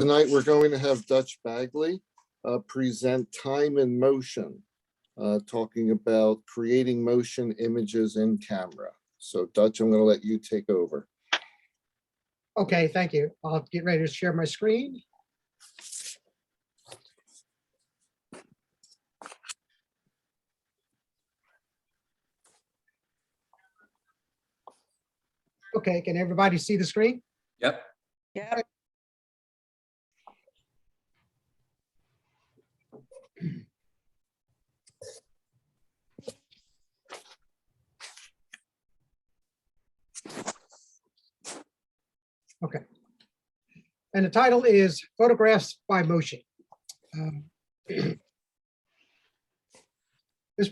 Tonight, we're going to have Dutch Bagley present Time and Motion, talking about creating motion images in camera. So Dutch, I'm going to let you take over. Okay, thank you. I'll get ready to share my screen. Okay, can everybody see the screen? Yep. Yeah. Okay. And the title is Photographs by Motion. This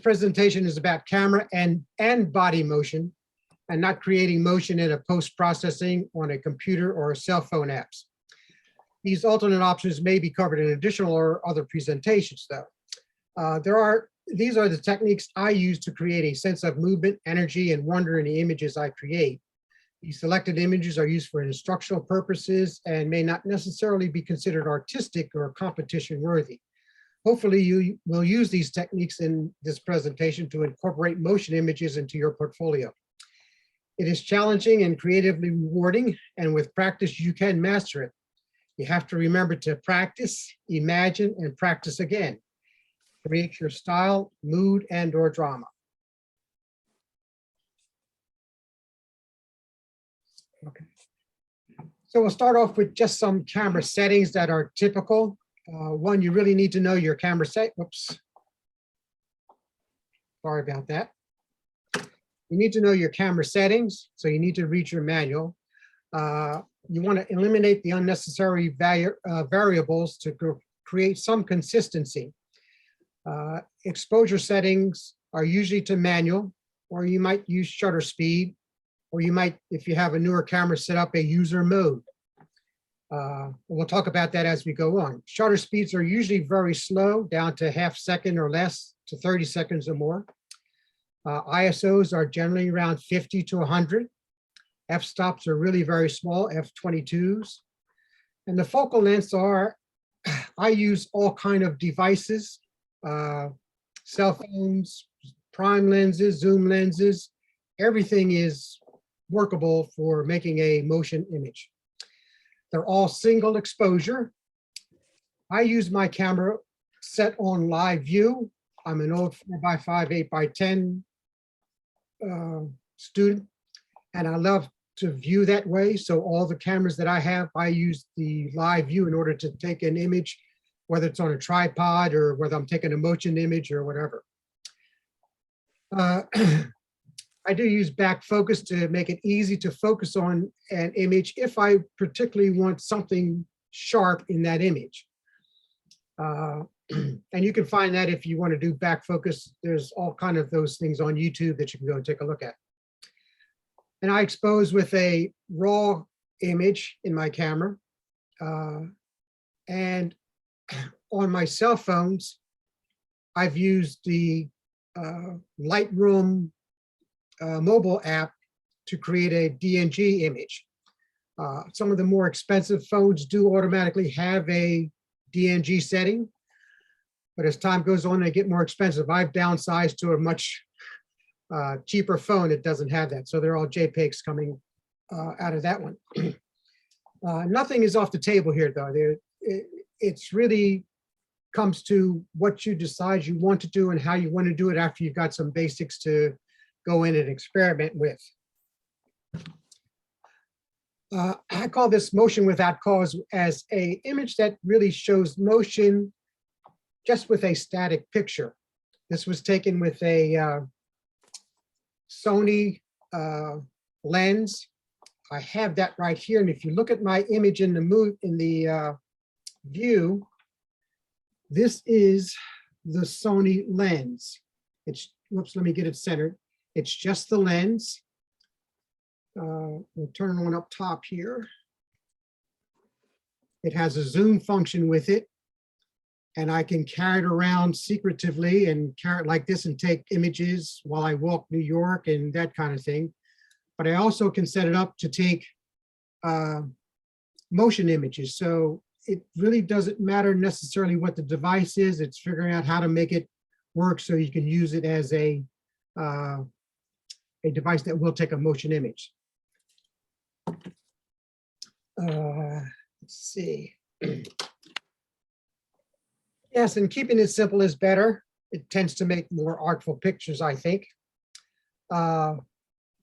presentation is about camera and body motion, and not creating motion in a post-processing on a computer or cell phone apps. These alternate options may be covered in additional or other presentations, though. These are the techniques I use to create a sense of movement, energy, and wonder in the images I create. These selected images are used for instructional purposes and may not necessarily be considered artistic or competition worthy. Hopefully you will use these techniques in this presentation to incorporate motion images into your portfolio. It is challenging and creatively rewarding, and with practice you can master it. You have to remember to practice, imagine, and practice again. Create your style, mood, and/or drama. Okay. So we'll start off with just some camera settings that are typical. One, you really need to know your camera set. Whoops. Sorry about that. You need to know your camera settings, so you need to read your manual. You want to eliminate the unnecessary variables to create some consistency. Exposure settings are usually to manual, or you might use shutter speed, or you might, if you have a newer camera, set up a user mode. We'll talk about that as we go on. Shutter speeds are usually very slow, down to half second or less to 30 seconds or more. ISOs are generally around 50 to 100. F-stops are really very small, F22s. And the focal lengths are, I use all kind of devices, cell phones, prime lenses, zoom lenses. Everything is workable for making a motion image. They're all single exposure. I use my camera set on live view. I'm an old 4x5, 8x10 student, and I love to view that way. So all the cameras that I have, I use the live view in order to take an image, whether it's on a tripod or whether I'm taking a motion image or whatever. I do use back focus to make it easy to focus on an image if I particularly want something sharp in that image. And you can find that if you want to do back focus. There's all kind of those things on YouTube that you can go and take a look at. And I expose with a raw image in my camera. And on my cell phones, I've used the Lightroom mobile app to create a DNG image. Some of the more expensive phones do automatically have a DNG setting, but as time goes on, they get more expensive. I've downsized to a much cheaper phone that doesn't have that. So they're all JPEGs coming out of that one. Nothing is off the table here, though. It's really comes to what you decide you want to do and how you want to do it after you've got some basics to go in and experiment with. I call this motion without cause as an image that really shows motion just with a static picture. This was taken with a Sony lens. I have that right here, and if you look at my image in the view, this is the Sony lens. It's, whoops, let me get it centered. It's just the lens. We'll turn it on up top here. It has a zoom function with it, and I can carry it around secretively and carry it like this and take images while I walk New York and that kind of thing. But I also can set it up to take motion images. So it really doesn't matter necessarily what the device is. It's figuring out how to make it work so you can use it as a device that will take a motion image. Let's see. Yes, and keeping it simple is better. It tends to make more artful pictures, I think.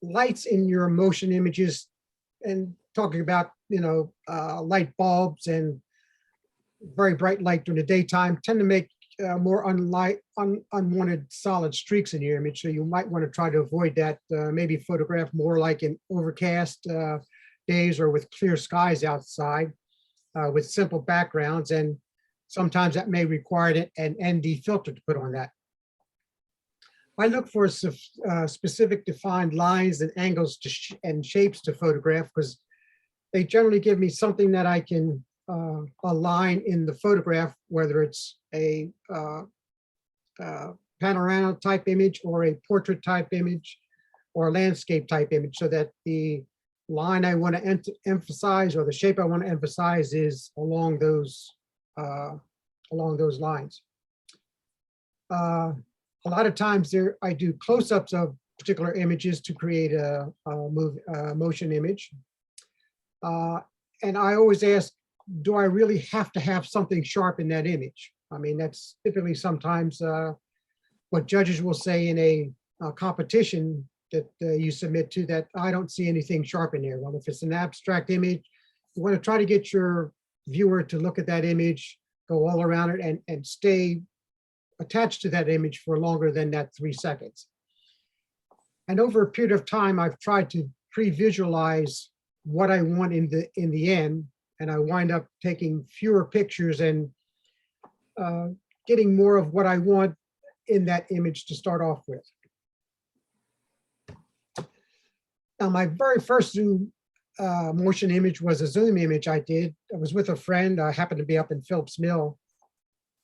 Lights in your motion images, and talking about, light bulbs and very bright light during the daytime, tend to make more unwanted solid streaks in your image. So you might want to try to avoid that. Maybe photograph more like in overcast days or with clear skies outside with simple backgrounds. And sometimes that may require an ND filter to put on that. I look for specific defined lines and angles and shapes to photograph because they generally give me something that I can align in the photograph, whether it's a panorama type image or a portrait type image or a landscape type image, so that the line I want to emphasize or the shape I want to emphasize is along those lines. A lot of times I do close-ups of particular images to create a motion image. And I always ask, do I really have to have something sharp in that image? I mean, that's typically sometimes what judges will say in a competition that you submit to, that I don't see anything sharp in there. Well, if it's an abstract image, you want to try to get your viewer to look at that image, go all around it, and stay attached to that image for longer than that 3 seconds. And over a period of time, I've tried to pre-visualize what I want in the end, and I wind up taking fewer pictures and getting more of what I want in that image to start off with. Now, my very first Zoom motion image was a Zoom image I did. I was with a friend. I happened to be up in Phillips Mill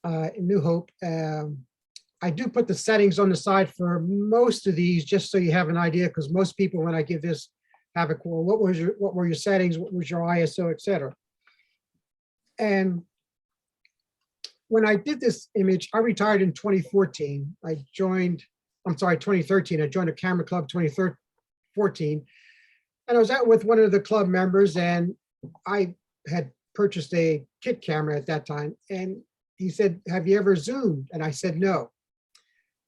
in New Hope. I do put the settings on the side for most of these, just so you have an idea, because most people, when I give this, have a well, what were your settings, what was your ISO, etc. And when I did this image, I retired in 2014. 2013. I joined a camera club 2014, and I was out with one of the club members, and I had purchased a kit camera at that time, and he said, "Have you ever zoomed?" And I said, "No."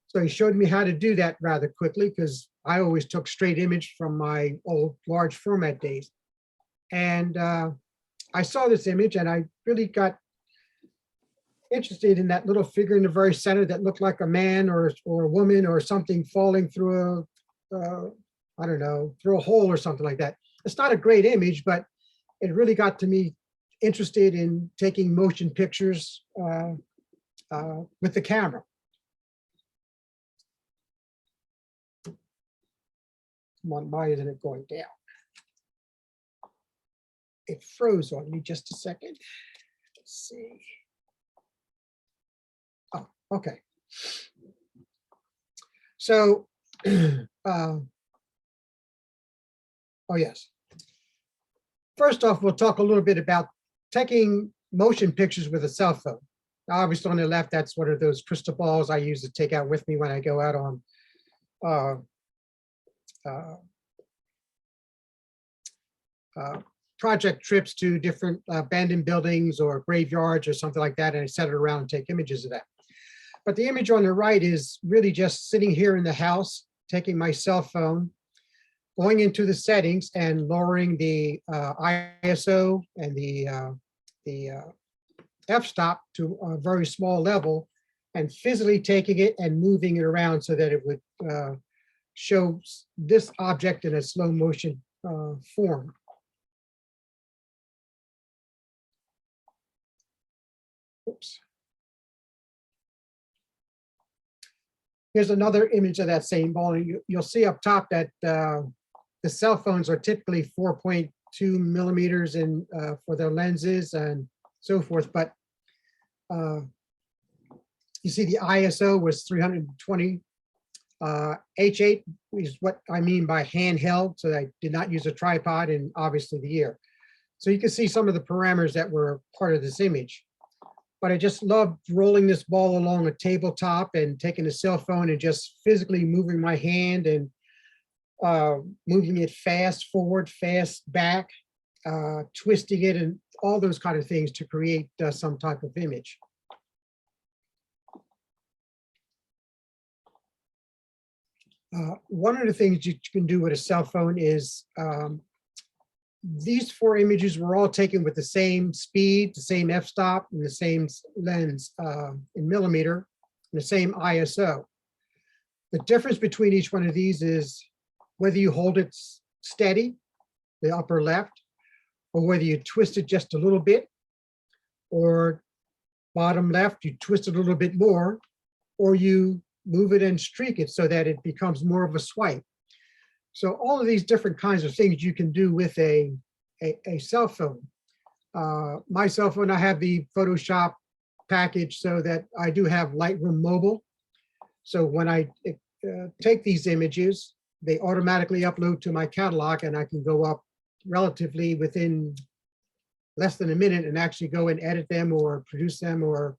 So he showed me how to do that rather quickly, because I always took straight image from my old large format days. And I saw this image and I really got interested in that little figure in the very center that looked like a man or a woman or something falling through I don't know, through a hole or something like that. It's not a great image, but it really got to me interested in taking motion pictures with the camera. Come on, why isn't it going down? It froze on me just a second. Let's see. Oh, okay. So, oh yes. First off, we'll talk a little bit about taking motion pictures with a cell phone. Now, obviously on the left, that's one of those crystal balls I use to take out with me when I go out on project trips to different abandoned buildings or graveyards or something like that, and I set it around and take images of that. But the image on the right is really just sitting here in the house, taking my cell phone, going into the settings and lowering the ISO and the f-stop to a very small level, and physically taking it and moving it around so that it would show this object in a slow motion form. Oops. Here's another image of that same ball. You'll see up top that the cell phones are typically 4.2 millimeters in for their lenses and so forth. But you see the ISO was 320. H8 is what I mean by handheld. So I did not use a tripod, and obviously the ear. So you can see some of the parameters that were part of this image. But I just loved rolling this ball along a tabletop and taking a cell phone and just physically moving my hand and moving it fast forward, fast back, twisting it, and all those kind of things to create some type of image. One of the things you can do with a cell phone is these 4 images were all taken with the same speed, the same f-stop, and the same lens in millimeter, and the same ISO. The difference between each one of these is whether you hold it steady, the upper left, or whether you twist it just a little bit, or bottom left, you twist it a little bit more, or you move it and streak it so that it becomes more of a swipe. So all of these different kinds of things you can do with a cell phone. My cell phone, I have the Photoshop package so that I do have Lightroom Mobile. So when I take these images, they automatically upload to my catalog, and I can go up relatively within less than a minute and actually go and edit them or produce them or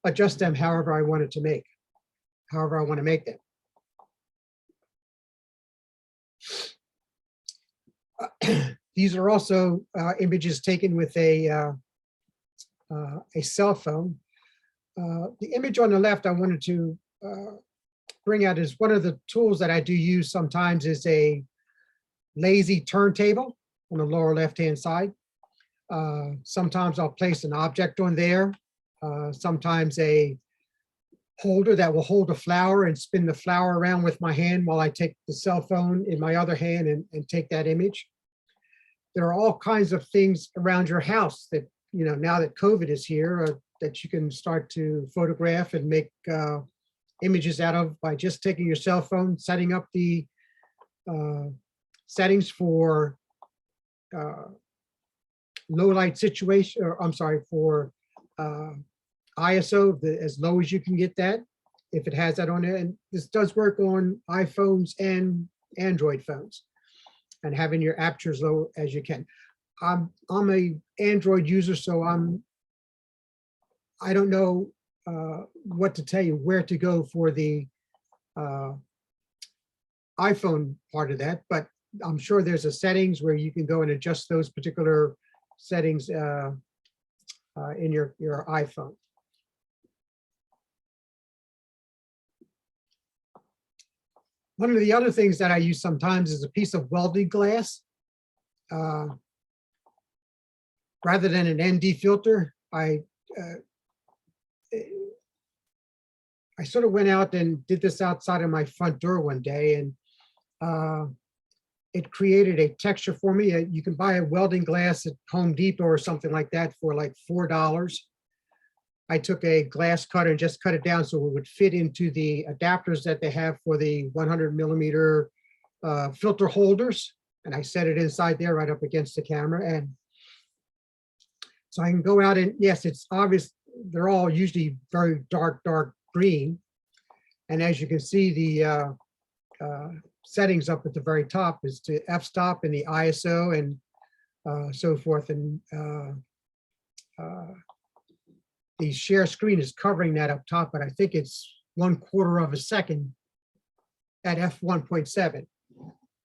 adjust them however I want to make them. These are also images taken with a cell phone. The image on the left I wanted to bring out is one of the tools that I do use sometimes is a lazy turntable on the lower left-hand side. Sometimes I'll place an object on there. Sometimes a holder that will hold a flower and spin the flower around with my hand while I take the cell phone in my other hand and take that image. There are all kinds of things around your house that, you know, now that COVID is here, that you can start to photograph and make images out of by just taking your cell phone, setting up the settings for low light situation, or I'm sorry, for ISO, as low as you can get that, if it has that on it. And this does work on iPhones and Android phones, and having your aperture as low as you can. I'm a Android user, so I don't know what to tell you, where to go for the iPhone part of that, but I'm sure there's a settings where you can go and adjust those particular settings in your iPhone. One of the other things that I use sometimes is a piece of welding glass. Rather than an ND filter, I sort of went out and did this outside of my front door one day, and it created a texture for me. You can buy a welding glass at Home Depot or something like that for like $4. I took a glass cutter and just cut it down so it would fit into the adapters that they have for the 100 millimeter filter holders. And I set it inside there right up against the camera. And so I can go out and, yes, it's obvious, they're all usually very dark green. And as you can see, the settings up at the very top is to f-stop and the ISO and so forth. And the share screen is covering that up top, but I think it's 1/4 of a second at f1.7.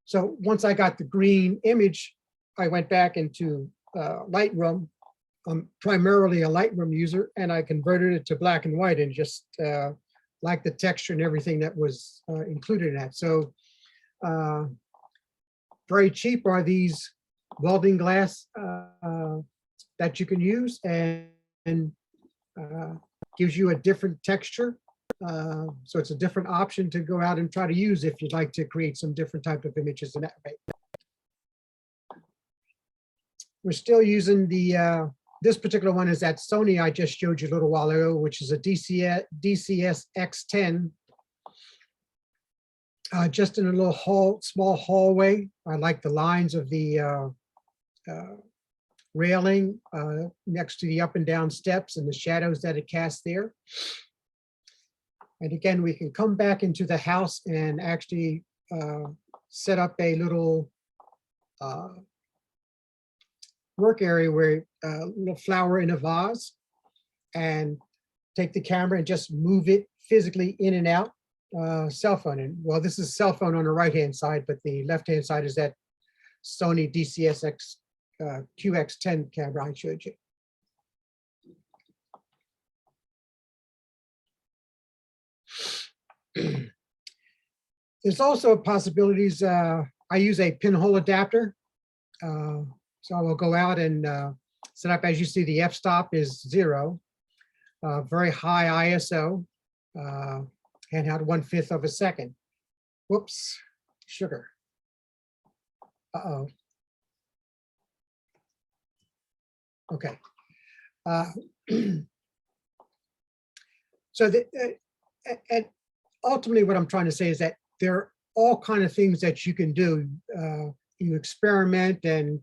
So once I got the green image, I went back into Lightroom. I'm primarily a Lightroom user, and I converted it to black and white and just like the texture and everything that was included in that. So very cheap are these welding glass that you can use, and gives you a different texture. So it's a different option to go out and try to use if you'd like to create some different type of images in that way. We're still using the, this particular one is that Sony I just showed you a little while ago, which is a DCS X10. Just in a little small hallway. I like the lines of the railing next to the up and down steps and the shadows that it casts there. And again, we can come back into the house and actually set up a little work area where a little flower in a vase, and take the camera and just move it physically in and out. Cell phone. And well, this is cell phone on the right-hand side, but the left-hand side is that Sony DCSX QX10 camera I showed you. There's also possibilities. I use a pinhole adapter. So I will go out and set up, as you see, the f-stop is 0, very high ISO, handheld 1/5 of a second. Whoops, sugar. Uh-oh. Okay. So and ultimately what I'm trying to say is that there are all kinds of things that you can do. You experiment, and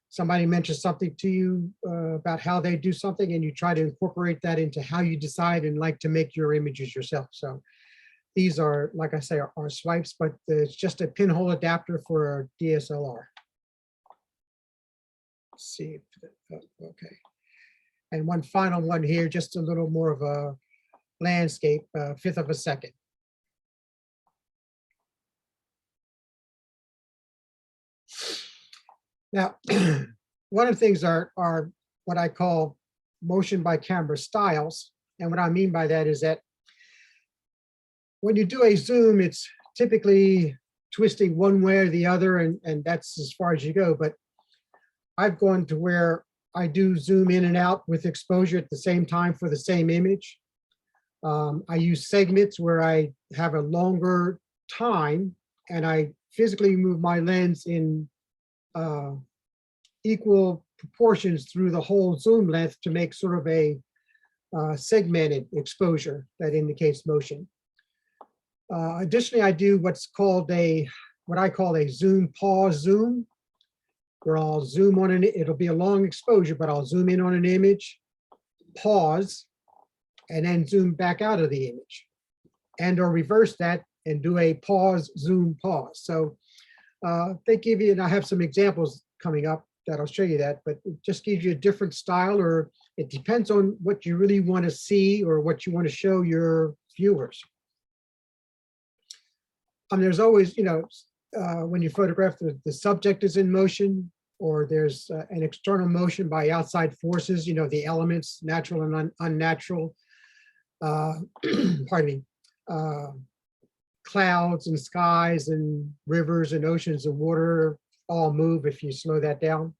somebody mentions something to you about how they do something, and you try to incorporate that into how you decide and like to make your images yourself. So these are, like I say, are swipes, but it's just a pinhole adapter for a DSLR. Let's see. Okay. And one final one here, just a little more of a landscape, 1/5 of a second. Now, one of the things are what I call motion by camera styles. And what I mean by that is that when you do a zoom, it's typically twisting one way or the other, and that's as far as you go. But I've gone to where I do zoom in and out with exposure at the same time for the same image. I use segments where I have a longer time, and I physically move my lens in equal proportions through the whole zoom length to make sort of a segmented exposure that indicates motion. Additionally, I do what I call a zoom pause zoom, where I'll zoom on it'll be a long exposure, but I'll zoom in on an image, pause, and then zoom back out of the image, and or reverse that and do a pause, zoom, pause. So they give you, and I have some examples coming up that I'll show you that, but it just gives you a different style, or it depends on what you really want to see or what you want to show your viewers. There's always, when you photograph, the subject is in motion, or there's an external motion by outside forces, the elements, natural and unnatural, pardon me, clouds and skies and rivers and oceans and water all move if you slow that down.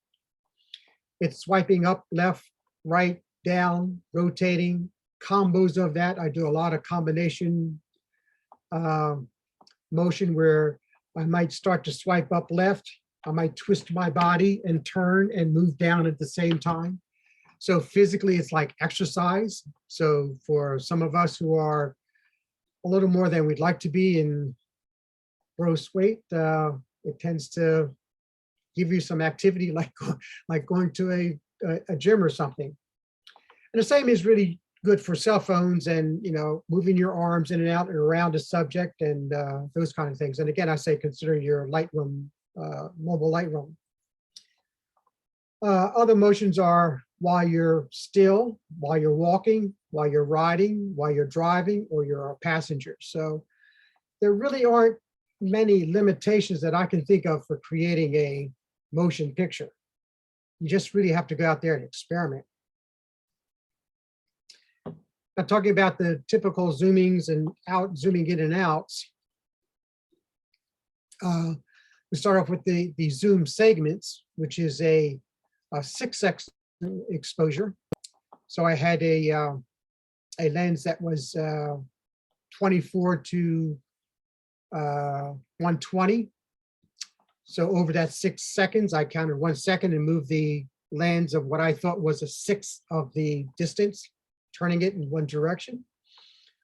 It's swiping up, left, right, down, rotating, combos of that. I do a lot of combination motion where I might start to swipe up left. I might twist my body and turn and move down at the same time. So physically, it's like exercise. So for some of us who are a little more than we'd like to be in gross weight, it tends to give you some activity like going to a gym or something. And the same is really good for cell phones and, moving your arms in and out and around a subject and those kind of things. And again, I say consider your Lightroom, mobile Lightroom. Other motions are while you're still, while you're walking, while you're riding, while you're driving, or you're a passenger. So there really aren't many limitations that I can think of for creating a motion picture. You just really have to go out there and experiment. I'm talking about the typical zoomings and zooming in and outs. We start off with the zoom segments, which is a 6x exposure. So I had a lens that was 24 to 120. So over that 6 seconds, I counted 1 second and moved the lens of what I thought was a 1/6 of the distance, turning it in one direction.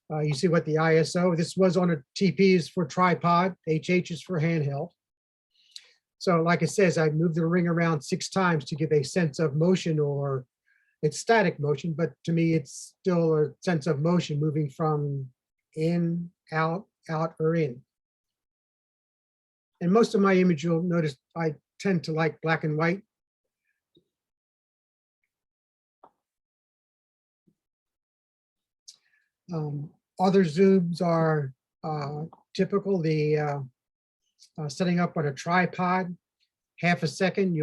You see what the ISO, this was on a TP is for tripod, HH is for handheld. So like it says, I moved the ring around 6 times to give a sense of motion, or it's static motion, but to me, it's still a sense of motion moving from in, out, or in. And most of my image, you'll notice I tend to like black and white. Other Zooms are typical, setting up on a tripod, half a second,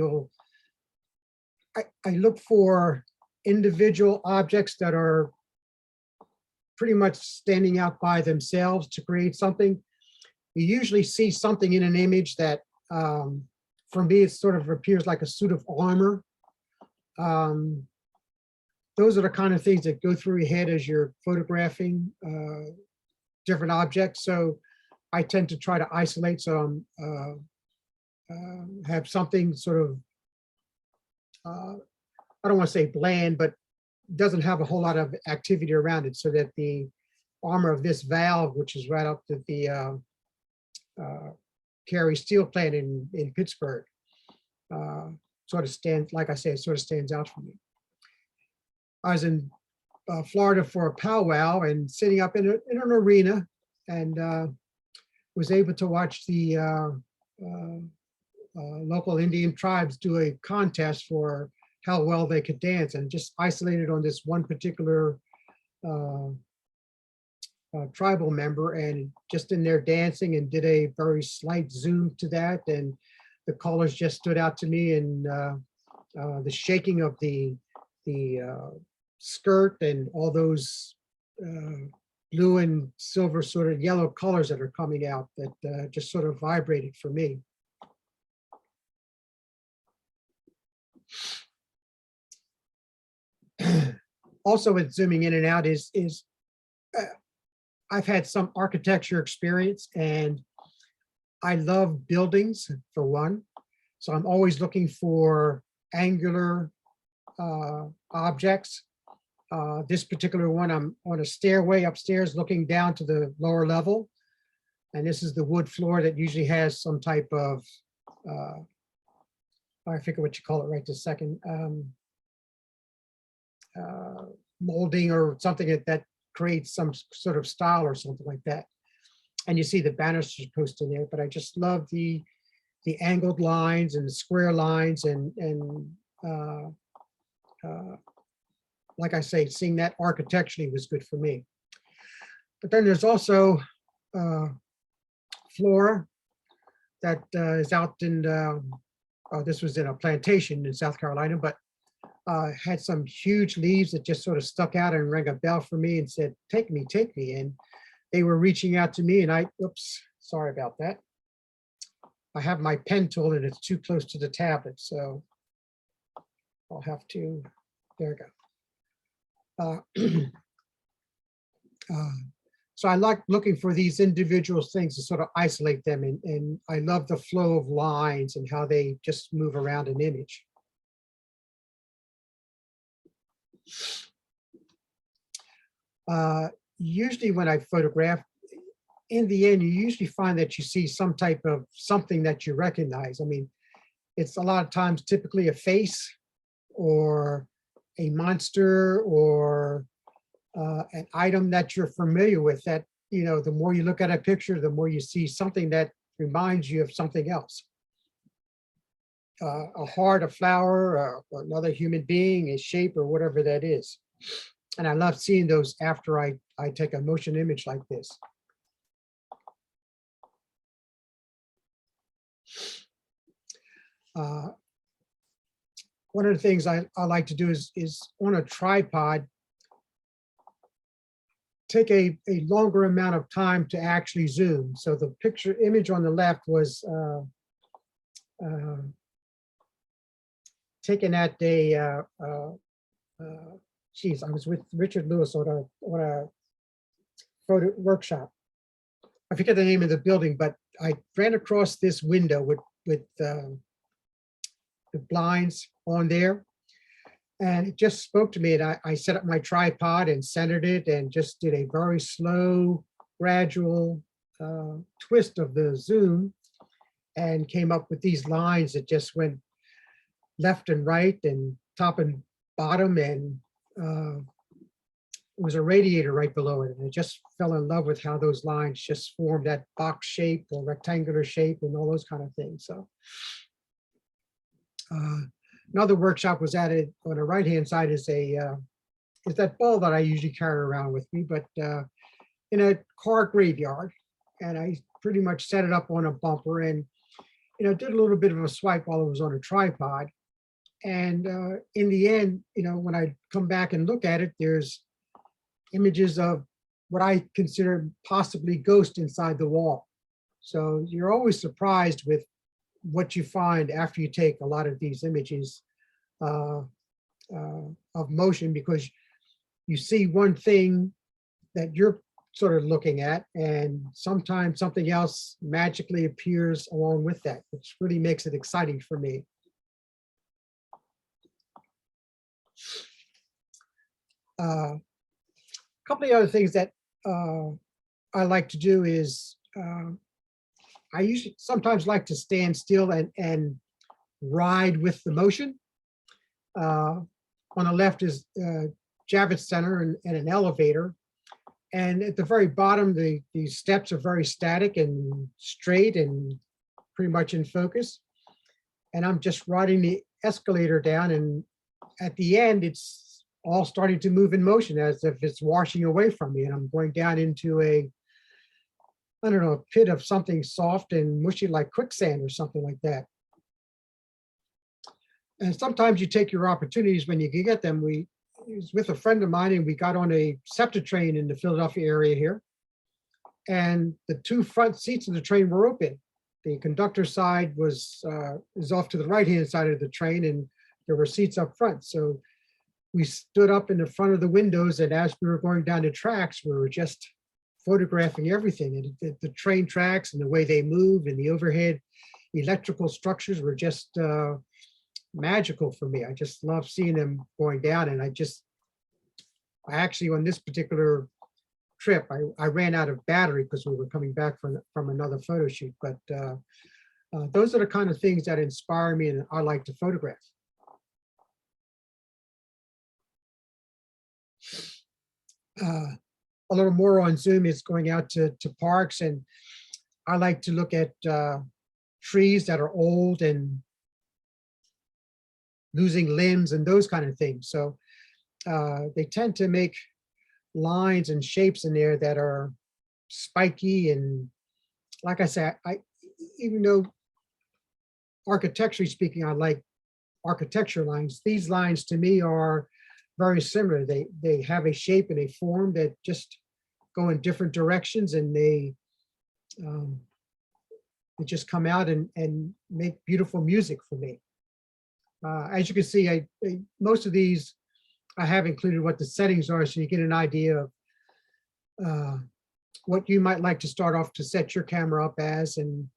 I look for individual objects that are pretty much standing out by themselves to create something. You usually see something in an image that, for me, it sort of appears like a suit of armor. Those are the kind of things that go through your head as you're photographing different objects. So I tend to try to isolate some, have something sort of, I don't want to say bland, but doesn't have a whole lot of activity around it, so that the armor of this valve, which is right up to the Carey steel plant in Pittsburgh, sort of stands, like I say, it sort of stands out for me. I was in Florida for a powwow and sitting up in an arena, and was able to watch the local Indian tribes do a contest for how well they could dance, and just isolated on this one particular tribal member, and just in there dancing, and did a very slight zoom to that, and the colors just stood out to me, and the shaking of the skirt and all those blue and silver sort of yellow colors that are coming out, that just sort of vibrated for me. Also with zooming in and out is I've had some architecture experience, and I love buildings for one. So I'm always looking for angular objects. This particular one, I'm on a stairway upstairs looking down to the lower level. And this is the wood floor that usually has some type of, I forget what you call it right this second, molding or something that creates some sort of style or something like that. And you see the banisters posted there, but I just love the angled lines and the square lines, and like I say, seeing that architecturally was good for me. But then there's also flora that is out in, this was in a plantation in South Carolina, but had some huge leaves that just sort of stuck out and rang a bell for me and said, take me, take me. And they were reaching out to me, and oops, sorry about that. I have my pen tool and it's too close to the tablet, so I'll have to, there we go. So I like looking for these individual things to sort of isolate them, and I love the flow of lines and how they just move around an image. Usually when I photograph, in the end, you usually find that you see some type of something that you recognize. I mean, it's a lot of times typically a face or a monster or an item that you're familiar with, that, you know, the more you look at a picture, the more you see something that reminds you of something else. A heart, a flower, or another human being, a shape, or whatever that is. And I love seeing those after I take a motion image like this. One of the things I like to do is on a tripod, take a longer amount of time to actually zoom. So the picture image on the left was taken at a, geez, I was with Richard Lewis on a photo workshop. I forget the name of the building, but I ran across this window with the blinds on there, and it just spoke to me. And I set up my tripod and centered it, and just did a very slow, gradual twist of the zoom, and came up with these lines that just went left and right and top and bottom, and it was a radiator right below it. And I just fell in love with how those lines just formed that box shape or rectangular shape and all those kind of things. So another workshop was added on the right-hand side is a is that ball that I usually carry around with me, but in a car graveyard. And I pretty much set it up on a bumper and, did a little bit of a swipe while it was on a tripod. And in the end, when I come back and look at it, there's images of what I consider possibly ghosts inside the wall. So you're always surprised with what you find after you take a lot of these images of motion, because you see one thing that you're sort of looking at, and sometimes something else magically appears along with that, which really makes it exciting for me. A couple of other things that I like to do is I usually sometimes like to stand still and ride with the motion. On the left is Javits Center and an elevator. And at the very bottom, the steps are very static and straight and pretty much in focus. And I'm just riding the escalator down, and at the end, it's all starting to move in motion as if it's washing away from me. And I'm going down into a, I don't know, a pit of something soft and mushy like quicksand or something like that. And sometimes you take your opportunities when you can get them. I was with a friend of mine and we got on a SEPTA train in the Philadelphia area here. And the two front seats of the train were open. The conductor's side is off to the right-hand side of the train, and there were seats up front. So we stood up in the front of the windows, and as we were going down the tracks, we were just photographing everything. And the train tracks and the way they move and the overhead electrical structures were just magical for me. I just love seeing them going down. And I actually, on this particular trip, I ran out of battery because we were coming back from another photo shoot. But those are the kind of things that inspire me and I like to photograph. A little more on Zoom is going out to parks, and I like to look at trees that are old and losing limbs and those kind of things. So they tend to make lines and shapes in there that are spiky. And like I said, even though architecturally speaking, I like architecture lines, these lines to me are very similar. They have a shape and a form that just go in different directions, and they just come out and make beautiful music for me. As you can see, most of these, I have included what the settings are, so you get an idea of what you might like to start off to set your camera up as, and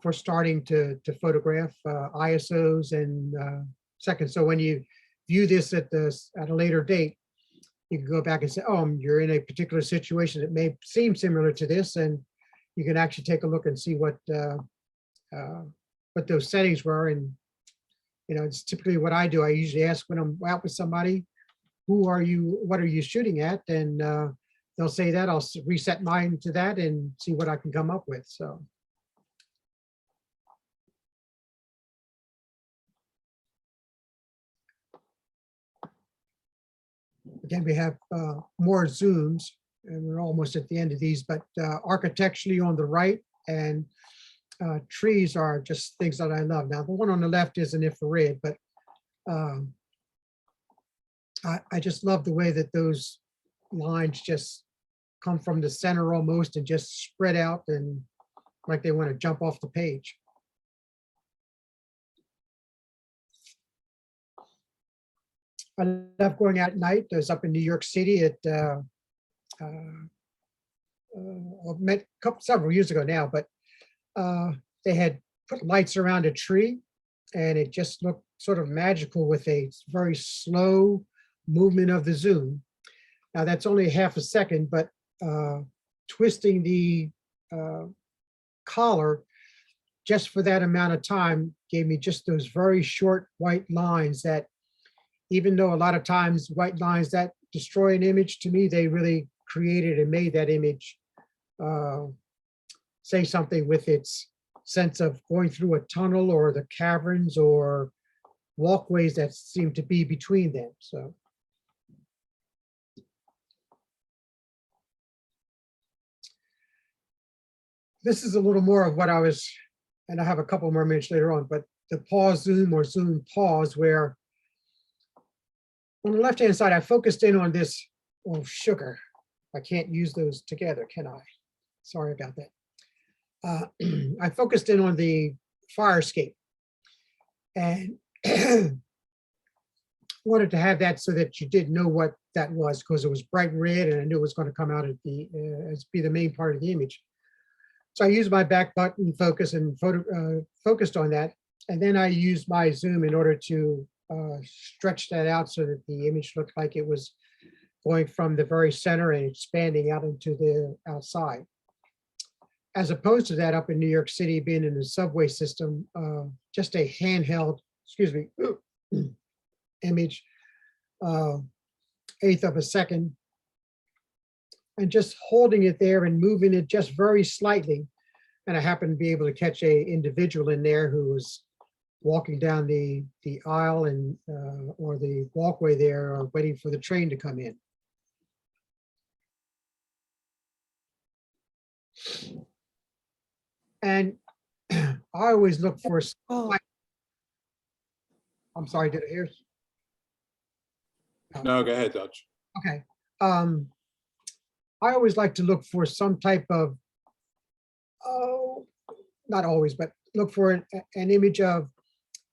for starting to photograph ISOs and seconds. So when you view this at a later date, you can go back and say, oh, you're in a particular situation that may seem similar to this, and you can actually take a look and see what those settings were. And it's typically what I do. I usually ask when I'm out with somebody, who are you, what are you shooting at? And they'll say that, I'll reset mine to that and see what I can come up with. So. Again, we have more zooms, and we're almost at the end of these, but architecturally on the right, and trees are just things that I love. Now, the one on the left is an infrared, but I just love the way that those lines just come from the center almost and just spread out and like they want to jump off the page. I love going out at night. I was up in New York City at met several years ago now, but they had put lights around a tree, and it just looked sort of magical with a very slow movement of the zoom. Now that's only half a second, but twisting the collar just for that amount of time gave me just those very short white lines that, even though a lot of times white lines that destroy an image, to me, they really created and made that image say something with its sense of going through a tunnel or the caverns or walkways that seem to be between them. So this is a little more of what I was, and I have a couple more minutes later on, but the pause zoom or zoom pause, where on the left-hand side, I focused in on this, oh, sugar. I can't use those together, can I? Sorry about that. I focused in on the fire escape and wanted to have that so that you did know what that was, because it was bright red and I knew it was going to come out at the as be the main part of the image. So I used my back button focus and focused on that, and then I used my zoom in order to stretch that out so that the image looked like it was going from the very center and expanding out into the outside. As opposed to that, up in New York City, being in the subway system, just a handheld, excuse me, image, eighth of a second, and just holding it there and moving it just very slightly. And I happened to be able to catch a individual in there who was walking down the aisle and or the walkway there, waiting for the train to come in. And I always look for, I'm sorry, did I hear? No, go ahead, Dutch. Okay. I always like to look for some type of, oh, not always, but look for an image of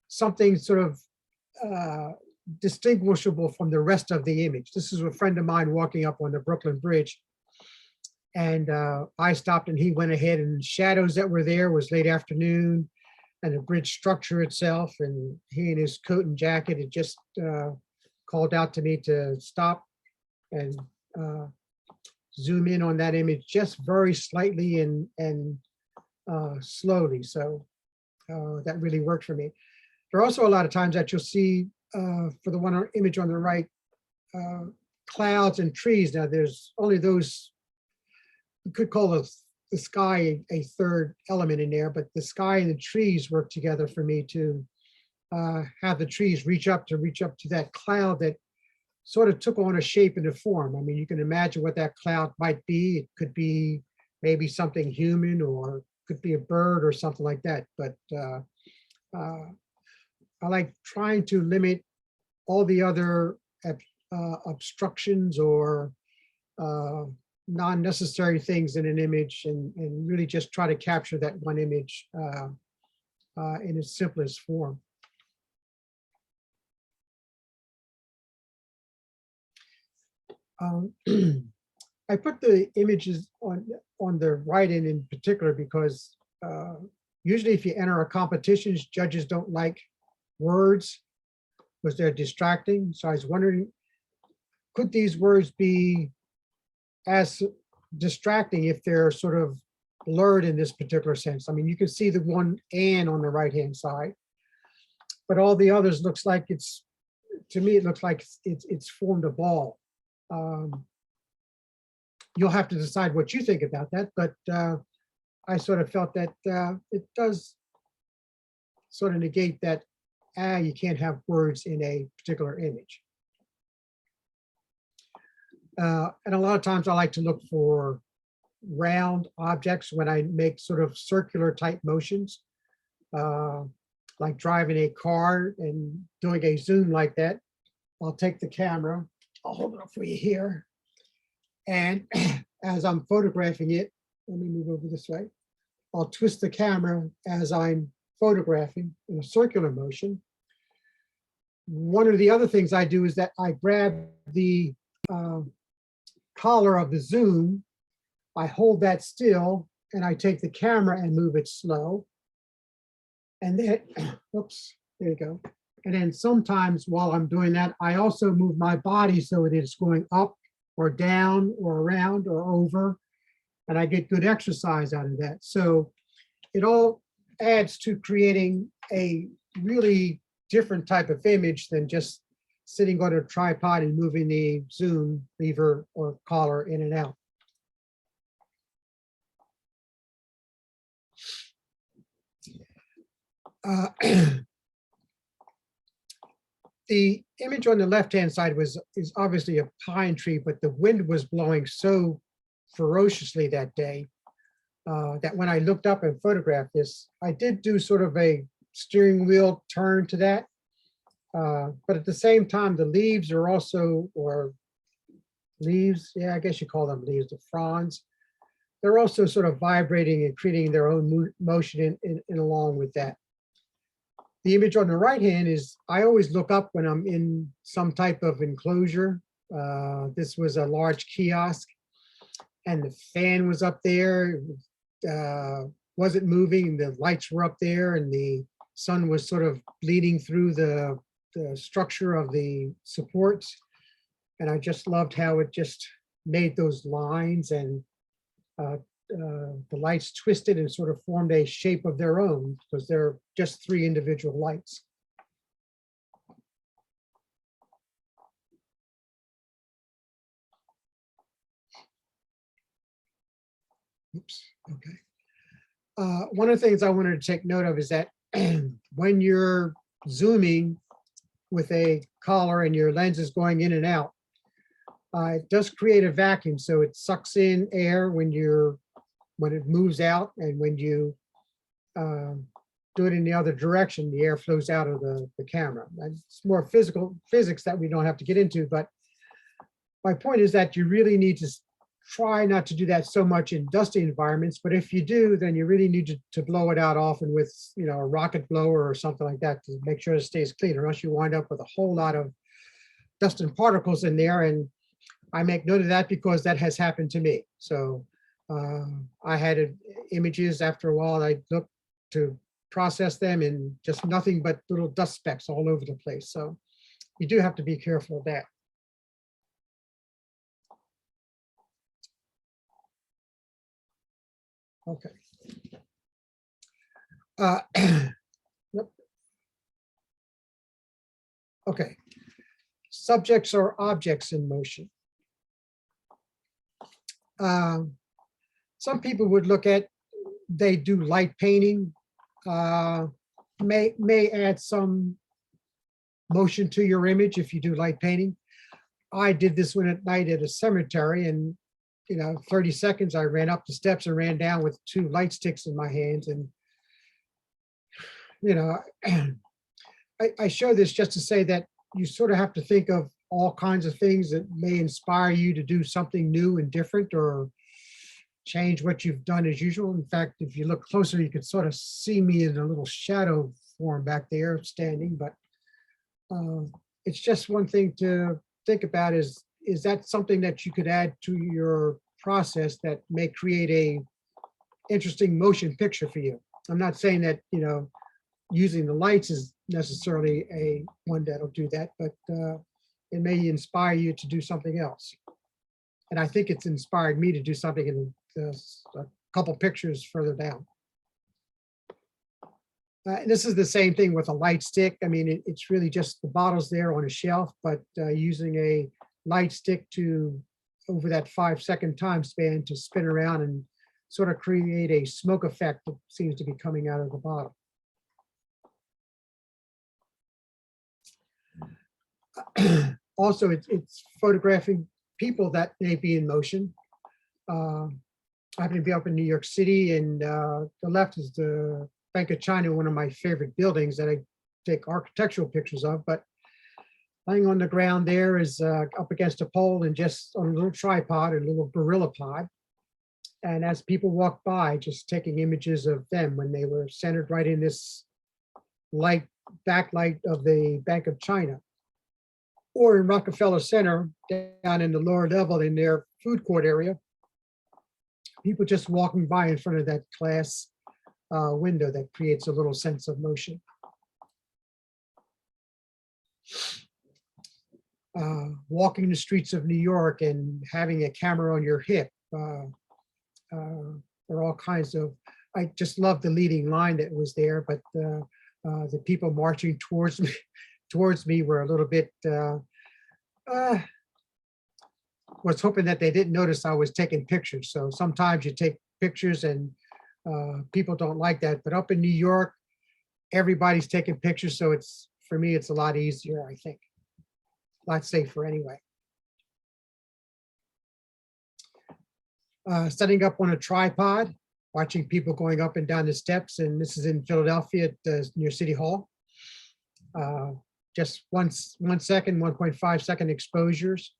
something sort of distinguishable from the rest of the image. This is a friend of mine walking up on the Brooklyn Bridge. And I stopped and he went ahead, and shadows that were there was late afternoon and the bridge structure itself. And he in his coat and jacket had just called out to me to stop and zoom in on that image just very slightly and slowly. So that really worked for me. There are also a lot of times that you'll see for the one image on the right, clouds and trees. Now there's only those, you could call the sky a third element in there, but the sky and the trees work together for me to have the trees reach up to that cloud that sort of took on a shape and a form. I mean, you can imagine what that cloud might be. It could be maybe something human, or could be a bird or something like that. But I like trying to limit all the other obstructions or non-necessary things in an image, and really just try to capture that one image in its simplest form. I put the images on the right end in particular because usually if you enter a competition, judges don't like words because they're distracting. So I was wondering, could these words be as distracting if they're sort of blurred in this particular sense? I mean, you can see the one "and" on the right-hand side, but all the others looks like it's, to me, it looks like it's formed a ball. You'll have to decide what you think about that, but I sort of felt that it does sort of negate that you can't have words in a particular image. And a lot of times I like to look for round objects when I make sort of circular type motions, like driving a car and doing a zoom like that. I'll take the camera, I'll hold it up for you here. And as I'm photographing it, let me move over this way. I'll twist the camera as I'm photographing in a circular motion. One of the other things I do is that I grab the collar of the zoom, I hold that still, and I take the camera and move it slow. And then, oops, there you go. And then sometimes while I'm doing that, I also move my body so it is going up or down or around or over, and I get good exercise out of that. So it all adds to creating a really different type of image than just sitting on a tripod and moving the zoom lever or collar in and out. The image on the left-hand side is obviously a pine tree, but the wind was blowing so ferociously that day that when I looked up and photographed this, I did do sort of a steering wheel turn to that. But at the same time, the leaves are also, or leaves, yeah, I guess you call them leaves, the fronds. They're also sort of vibrating and creating their own motion in along with that. The image on the right hand is, I always look up when I'm in some type of enclosure. This was a large kiosk and the fan was up there, wasn't moving, the lights were up there and the sun was sort of bleeding through the structure of the supports. And I just loved how it just made those lines, and the lights twisted and sort of formed a shape of their own because they're just three individual lights. Oops, okay. One of the things I wanted to take note of is that when you're zooming with a collar and your lens is going in and out, it does create a vacuum. So it sucks in air when it moves out, and when you do it in the other direction, the air flows out of the camera. And it's more physics that we don't have to get into, but my point is that you really need to try not to do that so much in dusty environments, but if you do, then you really need to blow it out often with, you know, a rocket blower or something like that to make sure it stays clean, or else you wind up with a whole lot of dust and particles in there. And I make note of that because that has happened to me. So I had images after a while, I looked to process them and just nothing but little dust specks all over the place. So you do have to be careful of that. Okay. Yep. Okay. Subjects or objects in motion. Some people would look at, they do light painting, may add some motion to your image if you do light painting. I did this one at night at a cemetery, and 30 seconds, I ran up the steps and ran down with 2 light sticks in my hands. And, I show this just to say that you sort of have to think of all kinds of things that may inspire you to do something new and different, or change what you've done as usual. In fact, if you look closer, you could sort of see me in a little shadow form back there standing, but it's just one thing to think about is that something that you could add to your process that may create a interesting motion picture for you? I'm not saying that, using the lights is necessarily a one that'll do that, but it may inspire you to do something else. And I think it's inspired me to do something in a couple pictures further down. This is the same thing with a light stick. I mean, it's really just the bottles there on a shelf, but using a light stick to, over that 5-second time span, to spin around and sort of create a smoke effect that seems to be coming out of the bottle. Also, it's photographing people that may be in motion. I happen to be up in New York City, and the left is the Bank of China, one of my favorite buildings that I take architectural pictures of. But lying on the ground there is up against a pole and just on a little tripod, a little gorilla pod. And as people walk by, just taking images of them when they were centered right in this light backlight of the Bank of China. Or in Rockefeller Center, down in the lower level in their food court area, people just walking by in front of that glass window that creates a little sense of motion. Walking the streets of New York and having a camera on your hip. There are all kinds of, I just love the leading line that was there, but the people marching towards me were a little bit, was hoping that they didn't notice I was taking pictures. So sometimes you take pictures and people don't like that, but up in New York, everybody's taking pictures. So it's, for me, it's a lot easier, I think. A lot safer anyway. Setting up on a tripod. watching people going up and down the steps, and this is in Philadelphia near City Hall. Just 1 second, 1.5 second exposures,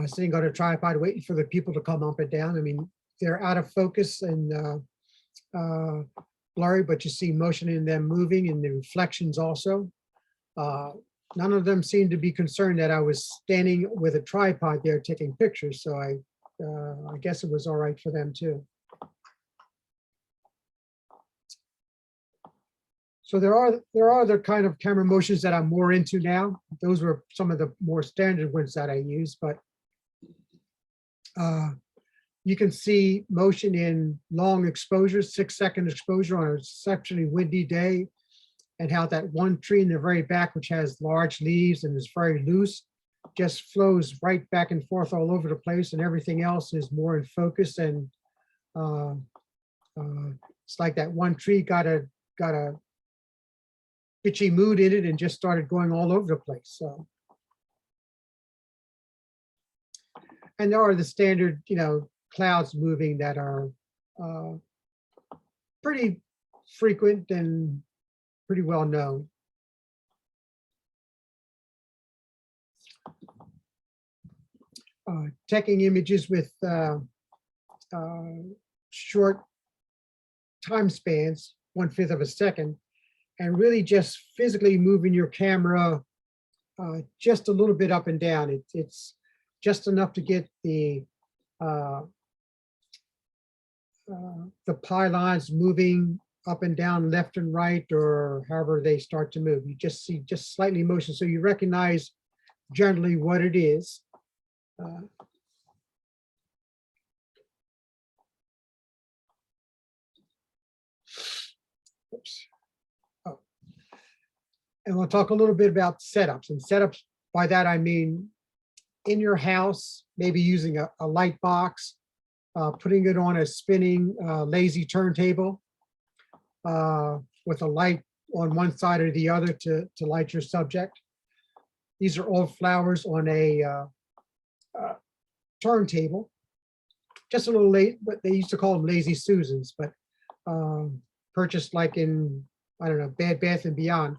sitting on a tripod, waiting for the people to come up and down. I mean, they're out of focus and blurry, but you see motion in them moving and the reflections also. None of them seemed to be concerned that I was standing with a tripod there taking pictures, so I guess it was all right for them too. So there are other kind of camera motions that I'm more into now. Those were some of the more standard ones that I use, but you can see motion in long exposures, 6-second exposure on an exceptionally windy day, and how that one tree in the very back, which has large leaves and is very loose, just flows right back and forth all over the place, and everything else is more in focus. And it's like that one tree got a bitchy mood in it and just started going all over the place. So, and there are the standard, clouds moving that are pretty frequent and pretty well known. Taking images with short time spans, 1/5 of a second, and really just physically moving your camera just a little bit up and down. It's just enough to get the pylons moving up and down, left and right, or however they start to move. You just see just slightly motion, so you recognize generally what it is. Oops. Oh. And we'll talk a little bit about setups. And setups, by that I mean in your house, maybe using a light box, putting it on a spinning lazy turntable with a light on one side or the other to light your subject. These are all flowers on a turntable, just a little late, but they used to call them Lazy Susans, but purchased like in, I don't know, Bed Bath and Beyond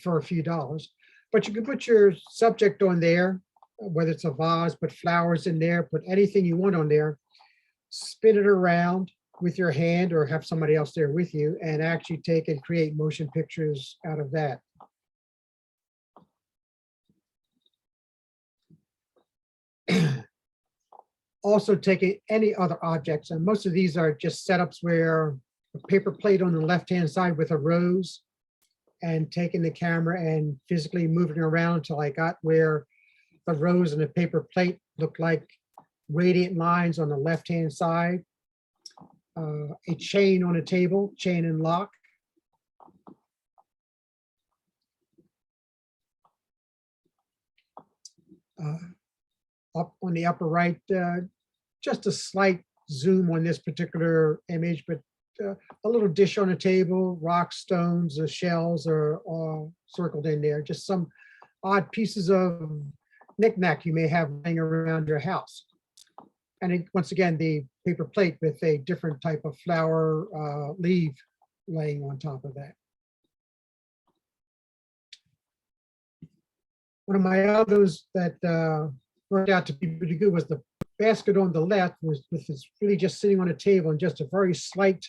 for a few dollars. But you can put your subject on there, whether it's a vase, put flowers in there, put anything you want on there, spin it around with your hand or have somebody else there with you, and actually take and create motion pictures out of that. Also taking any other objects, and most of these are just setups where a paper plate on the left-hand side with a rose, and taking the camera and physically moving around until I got where the rose and the paper plate looked like radiant lines on the left-hand side. A chain on a table, chain and lock. Up on the upper right, just a slight zoom on this particular image, but a little dish on a table, rocks, stones, shells are all circled in there. Just some odd pieces of knickknack you may have laying around your house. And once again, the paper plate with a different type of flower leaf laying on top of that. One of my others that worked out to be pretty good was the basket on the left, was with this really just sitting on a table and just a very slight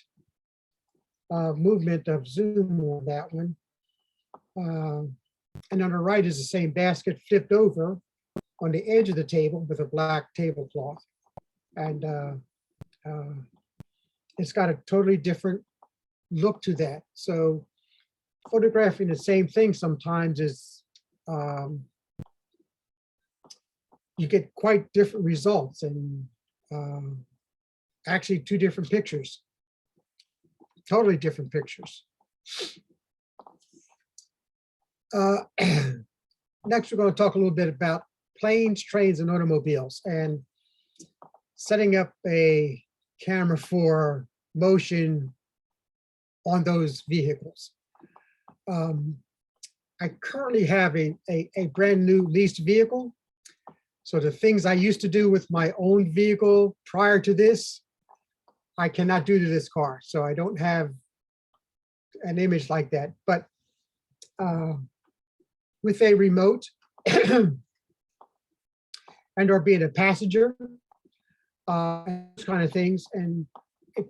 movement of zoom on that one. And on the right is the same basket flipped over on the edge of the table with a black tablecloth. And it's got a totally different look to that. So photographing the same thing sometimes is, you get quite different results, and actually two different pictures, totally different pictures. Next, we're going to talk a little bit about planes, trains, and automobiles, and setting up a camera for motion on those vehicles. I currently have a brand new leased vehicle. So the things I used to do with my own vehicle prior to this, I cannot do to this car, so I don't have an image like that. But with a remote and or being a passenger, those kind of things, and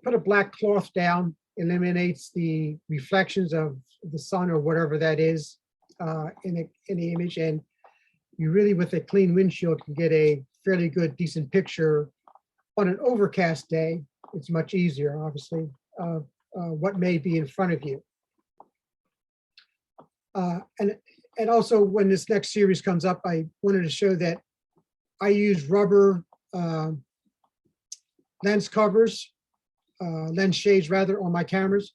put a black cloth down, eliminates the reflections of the sun or whatever that is in the image, and you really, with a clean windshield, can get a fairly good, decent picture. On an overcast day, it's much easier, obviously, what may be in front of you. And also, when this next series comes up, I wanted to show that I use rubber lens covers, lens shades rather, on my cameras,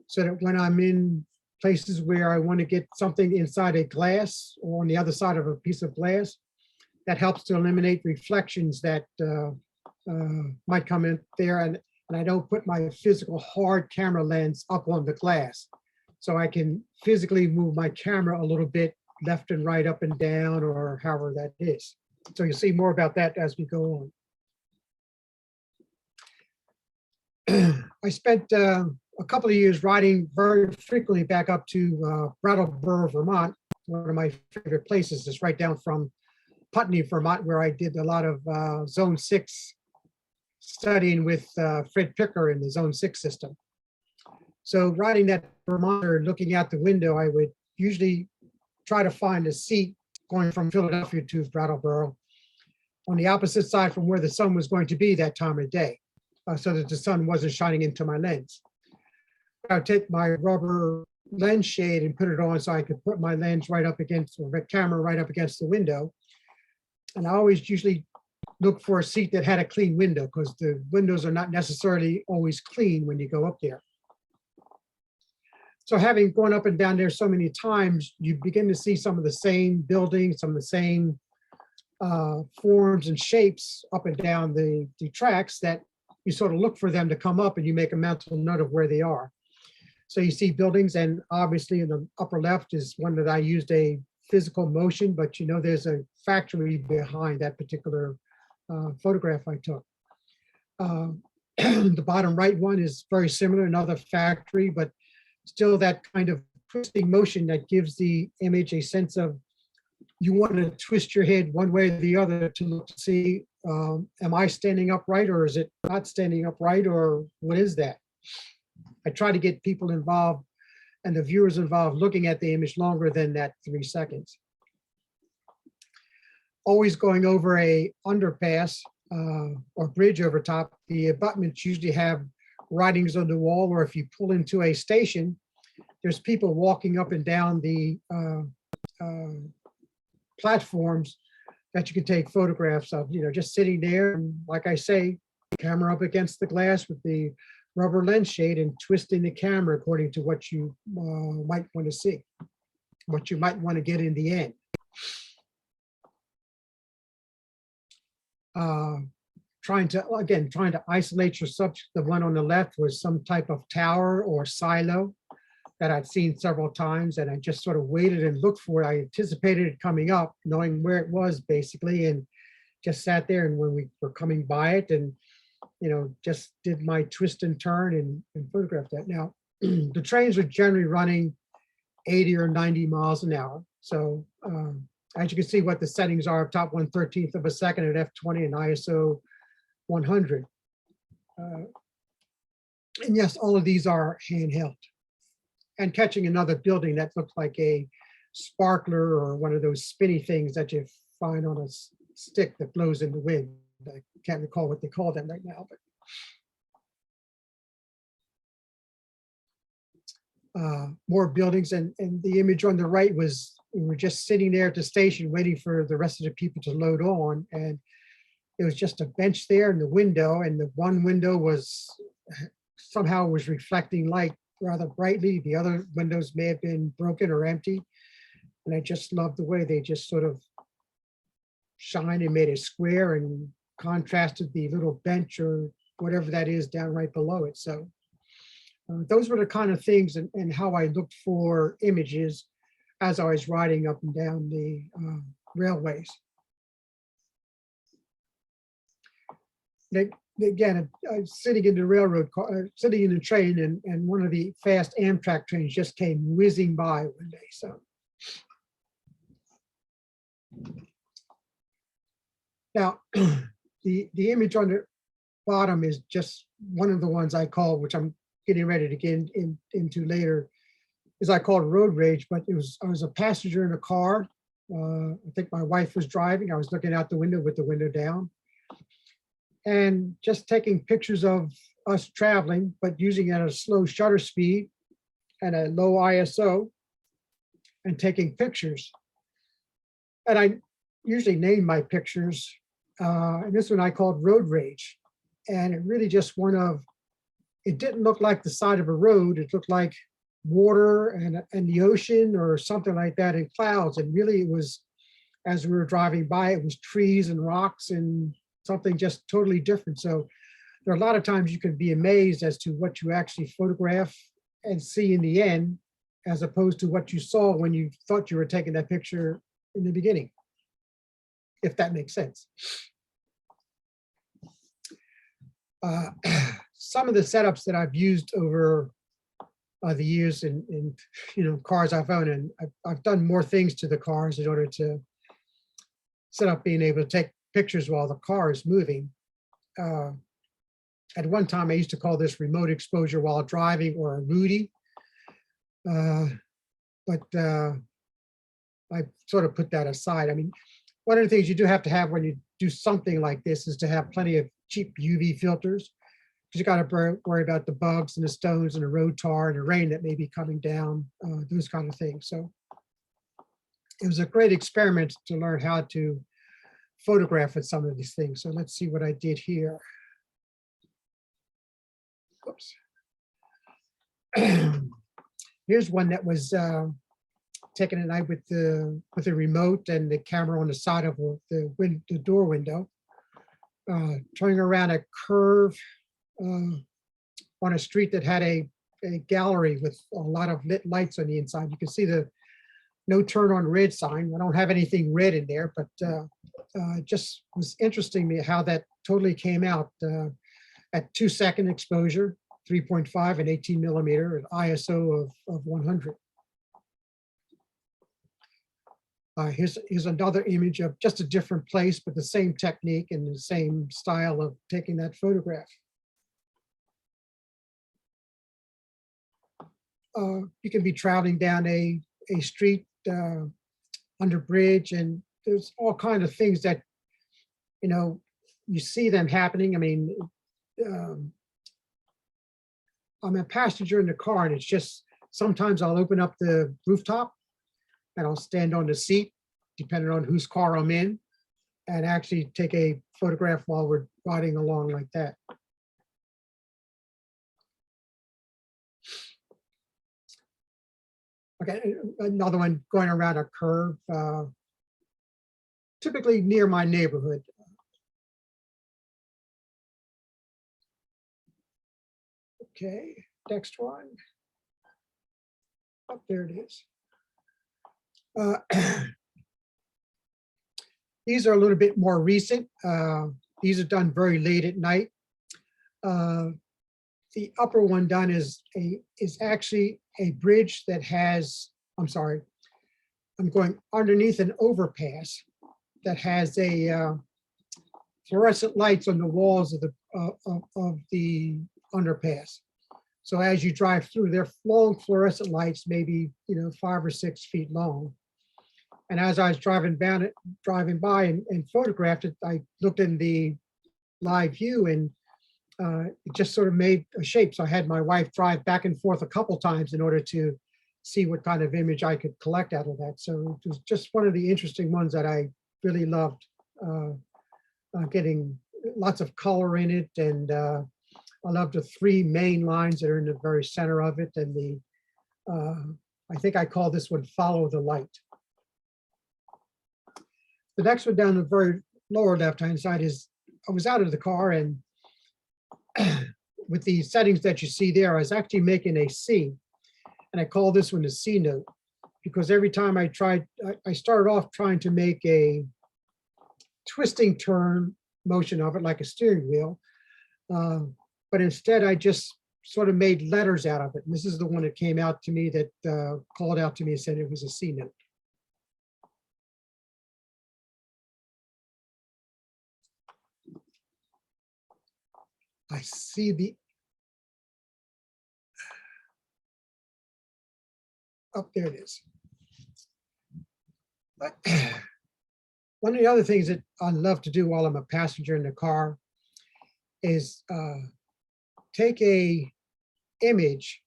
so that when I'm in places where I want to get something inside a glass or on the other side of a piece of glass, that helps to eliminate reflections that might come in there. And I don't put my physical hard camera lens up on the glass. So I can physically move my camera a little bit left and right, up and down, or however that is. So you'll see more about that as we go on. I spent a couple of years riding very frequently back up to Brattleboro, Vermont. One of my favorite places is right down from Putney, Vermont, where I did a lot of Zone 6 studying with Fred Picker in the Zone 6 system. So riding that Vermonter, looking out the window, I would usually try to find a seat going from Philadelphia to Brattleboro on the opposite side from where the sun was going to be that time of day, so that the sun wasn't shining into my lens. I would take my rubber lens shade and put it on so I could put my lens right up against, or the camera right up against the window. And I always usually look for a seat that had a clean window, because the windows are not necessarily always clean when you go up there. So having gone up and down there so many times, you begin to see some of the same buildings, some of the same forms and shapes up and down the tracks, that you sort of look for them to come up, and you make a mental note of where they are. So you see buildings, and obviously in the upper left is one that I used a physical motion, but you know there's a factory behind that particular photograph I took. The bottom right one is very similar, another factory, but still that kind of twisting motion that gives the image a sense of, you want to twist your head one way or the other to look to see, am I standing upright, or is it not standing upright, or what is that? I try to get people involved and the viewers involved looking at the image longer than that 3 seconds. Always going over a underpass or bridge over top, the abutments usually have writings on the wall, or if you pull into a station, there's people walking up and down the platforms that you can take photographs of, you know, just sitting there. And like I say, camera up against the glass with the rubber lens shade and twisting the camera according to what you might want to see, what you might want to get in the end. Trying to isolate your subject. The one on the left was some type of tower or silo that I'd seen several times, and I just sort of waited and looked for it. I anticipated it coming up, knowing where it was basically, and just sat there. And when we were coming by it, and you know, just did my twist and turn and photographed that. Now, the trains are generally running 80 or 90 miles an hour. So as you can see, what the settings are up top, 1/13 of a second at f20 and ISO 100. And yes, all of these are handheld. And catching another building that looked like a sparkler or one of those spinny things that you find on a stick that blows in the wind. I can't recall what they call them right now, but more buildings. And the image on the right was, we were just sitting there at the station waiting for the rest of the people to load on, and it was just a bench there in the window, and the one window was somehow was reflecting light rather brightly. The other windows may have been broken or empty, and I just loved the way they just sort of shined and made a square and contrasted the little bench or whatever that is down right below it. So those were the kind of things and how I looked for images as I was riding up and down the railways. again, I was sitting in the railroad car, sitting in the train, and one of the fast Amtrak trains just came whizzing by one day. So now the image on the bottom is just one of the ones I call, which I'm getting ready to get into later, is I called road rage. But I was a passenger in a car. I think my wife was driving. I was looking out the window with the window down, and just taking pictures of us traveling, but using it at a slow shutter speed and a low ISO, and taking pictures. And I usually name my pictures. And this one I called road rage. And it really just it didn't look like the side of a road. It looked like water and the ocean or something like that, and clouds. And really it was, as we were driving by, it was trees and rocks and something just totally different. So there are a lot of times you can be amazed as to what you actually photograph and see in the end, as opposed to what you saw when you thought you were taking that picture in the beginning, if that makes sense. Some of the setups that I've used over the years in cars I've owned, and I've done more things to the cars in order to set up being able to take pictures while the car is moving. At one time, I used to call this remote exposure while driving, or a Rudy. But I sort of put that aside. I mean, one of the things you do have to have when you do something like this is to have plenty of cheap UV filters, because you got to worry about the bugs and the stones and the road tar and the rain that may be coming down, those kind of things. So it was a great experiment to learn how to photograph with some of these things. So let's see what I did here. Oops. Here's one that was taken at night with the remote and the camera on the side of the door window, turning around a curve on a street that had a gallery with a lot of lit lights on the inside. You can see the no turn on red sign. I don't have anything red in there, but just was interesting to me how that totally came out at 2-second exposure, 3.5 and 18 millimeter, an ISO of 100. Here's another image of just a different place, but the same technique and the same style of taking that photograph. You can be traveling down a street under bridge, and there's all kinds of things that, you see them happening. I mean, I'm a passenger in the car, and it's just, sometimes I'll open up the rooftop and I'll stand on the seat, depending on whose car I'm in, and actually take a photograph while we're riding along like that. Okay, another one going around a curve, typically near my neighborhood. Okay, next one. Oh, there it is. These are a little bit more recent. These are done very late at night. The upper one done is actually a bridge that has, I'm sorry, I'm going underneath an overpass that has a fluorescent lights on the walls of the underpass. So as you drive through, they're long fluorescent lights, maybe 5 or 6 feet long. And as I was driving by and photographed it, I looked in the live view, and it just sort of made a shape. So I had my wife drive back and forth a couple times in order to see what kind of image I could collect out of that. So it was just one of the interesting ones that I really loved, getting lots of color in it. And I love the 3 main lines that are in the very center of it. And I think I call this one Follow the Light. The next one down the very lower left-hand side is, I was out of the car, and with the settings that you see there, I was actually making a C, and I call this one a C note, because every time I started off trying to make a twisting turn motion of it like a steering wheel. But instead, I just sort of made letters out of it. And this is the one that came out to me that called out to me and said it was a C note. I see the, up there it is. But one of the other things that I love to do while I'm a passenger in the car is take a image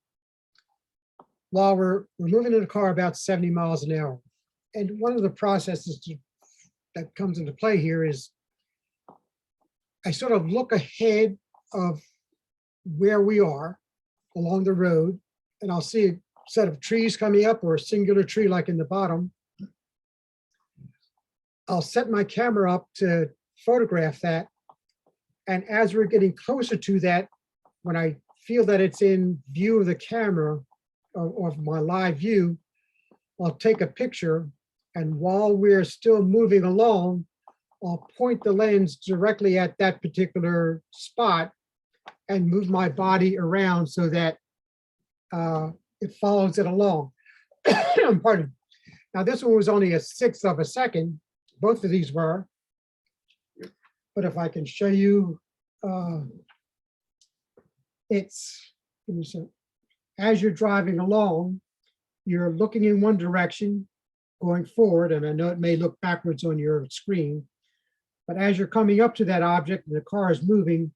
while we're moving in the car about 70 miles an hour. And one of the processes that comes into play here is I sort of look ahead of where we are along the road, and I'll see a set of trees coming up or a singular tree like in the bottom. I'll set my camera up to photograph that. And as we're getting closer to that, when I feel that it's in view of the camera or of my live view, I'll take a picture. And while we're still moving along, I'll point the lens directly at that particular spot and move my body around so that it follows it along. Pardon. Now, this one was only a 1/6 of a second. Both of these were. But if I can show you, it's, as you're driving along, you're looking in one direction, going forward, and I know it may look backwards on your screen, but as you're coming up to that object and the car is moving,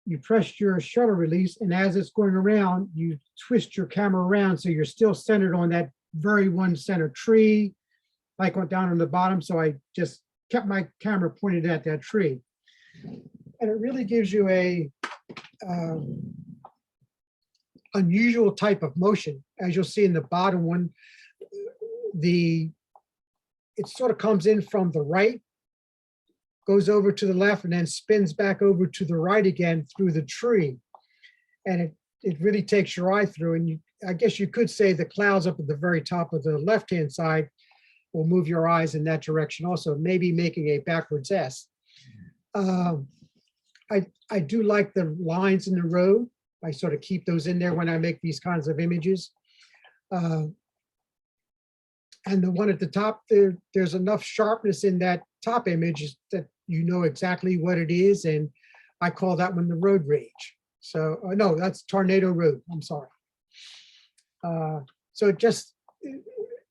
you press your shutter release, and as it's going around, you twist your camera around so you're still centered on that very one center tree, like went down on the bottom. So I just kept my camera pointed at that tree. And it really gives you a unusual type of motion. As you'll see in the bottom one, it sort of comes in from the right, goes over to the left, and then spins back over to the right again through the tree. And it really takes your eye through. And I guess you could say the clouds up at the very top of the left-hand side will move your eyes in that direction also, maybe making a backwards S. I do like the lines in the road. I sort of keep those in there when I make these kinds of images. And the one at the top, there's enough sharpness in that top image that you know exactly what it is. And I call that one the road rage. So no, that's Tornado Road. I'm sorry. So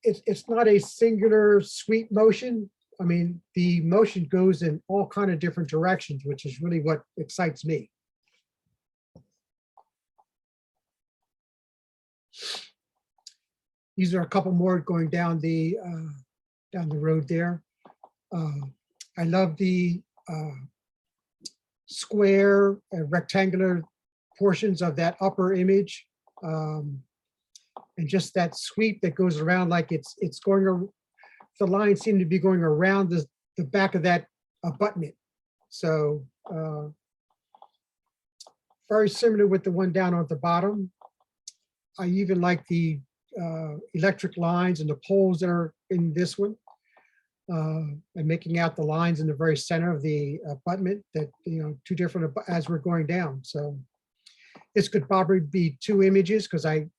it's not a singular sweep motion. I mean, the motion goes in all kind of different directions, which is really what excites me. These are a couple more going down the road there. I love the square and rectangular portions of that upper image, and just that sweep that goes around like it's going. The lines seem to be going around the back of that abutment. So very similar with the one down on the bottom. I even like the electric lines and the poles that are in this one, and making out the lines in the very center of the abutment that, two different as we're going down. So this could probably be two images, because the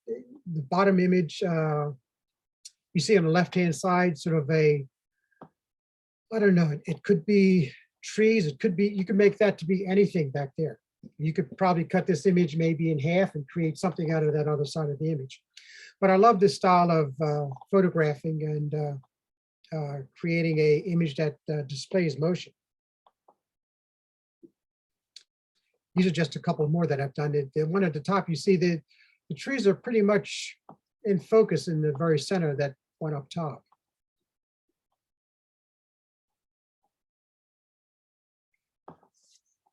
bottom image, you see on the left-hand side, sort of I don't know, it could be trees, it could be, you can make that to be anything back there. You could probably cut this image maybe in half and create something out of that other side of the image. But I love this style of photographing and creating an image that displays motion. These are just a couple more that I've done. The one at the top, you see the trees are pretty much in focus in the very center of that one up top.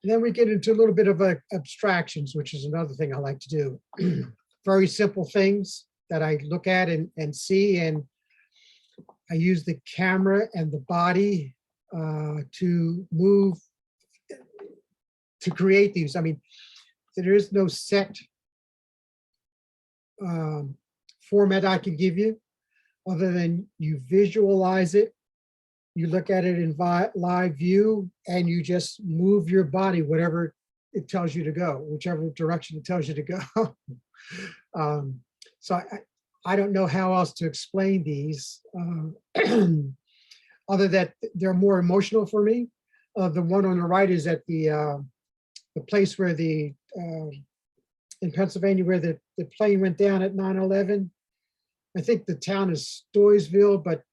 And then we get into a little bit of abstractions, which is another thing I like to do. Very simple things that I look at and see, and I use the camera and the body to move, to create these. I mean, there is no set format I can give you, other than you visualize it, you look at it in live view, and you just move your body, whatever it tells you to go, whichever direction it tells you to go. So I don't know how else to explain these, other that they're more emotional for me. The one on the right is at the place where in Pennsylvania, where the plane went down at 9/11. I think the town is Stoysville, but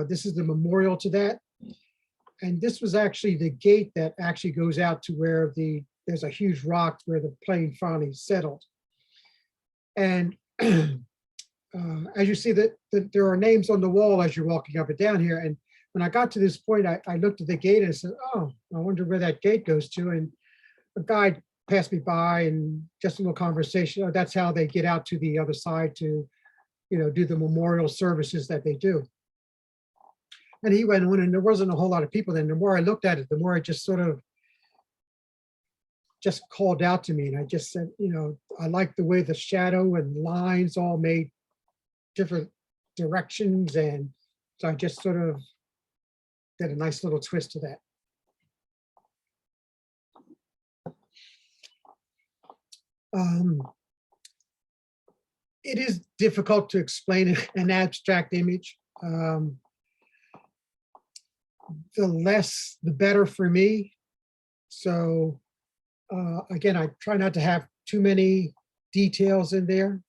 this is the memorial to that. And this was actually the gate that actually goes out to where there's a huge rock where the plane finally settled. And as you see that there are names on the wall as you're walking up and down here. And when I got to this point, I looked at the gate and I said, oh, I wonder where that gate goes to. And a guy passed me by and just a little conversation. Oh, that's how they get out to the other side to, do the memorial services that they do. And he went on, and there wasn't a whole lot of people. Then the more I looked at it, the more it just sort of just called out to me. And I just said, I like the way the shadow and lines all made different directions. And so I just sort of did a nice little twist to that. It is difficult to explain an abstract image. The less, the better for me. So again, I try not to have too many details in there.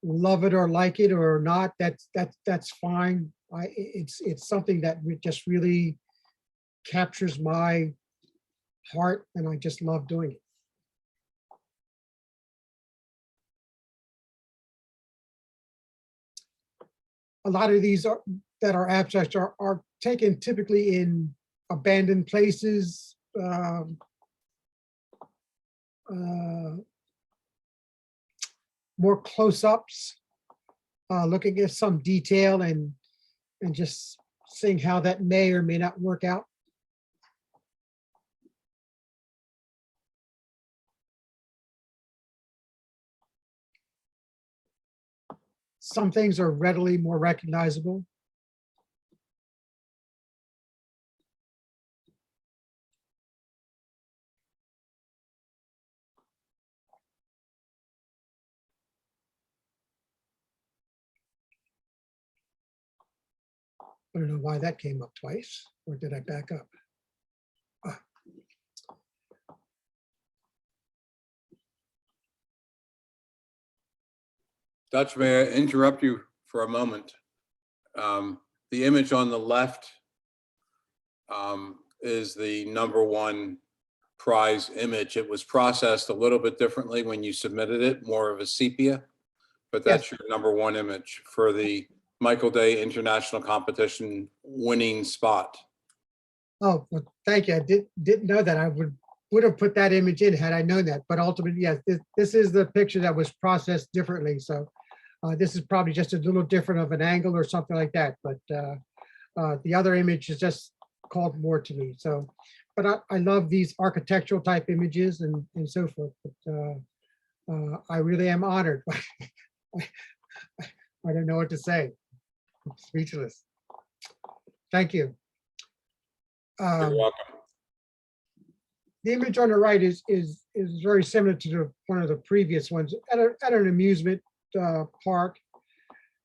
Love it or like it or not, that's fine. It's something that just really captures my heart, and I just love doing it. A lot of these that are abstract are taken typically in abandoned places, more close-ups, looking at some detail and just seeing how that may or may not work out. Some things are readily more recognizable. I don't know why that came up twice, or did I back up? Dutch, may I interrupt you for a moment? The image on the left is the #1 prize image. It was processed a little bit differently when you submitted it, more of a sepia, but that's your #1 image for the Michael Day International Competition winning spot. Oh, well, thank you. I didn't know that. I would have put that image in had I known that. But ultimately, yes, this is the picture that was processed differently. So this is probably just a little different of an angle or something like that. But the other image is just called more to me. So, but I love these architectural type images and so forth. But I really am honored. I don't know what to say. I'm speechless. Thank you. You're welcome. The image on the right is very similar to one of the previous ones at an amusement park,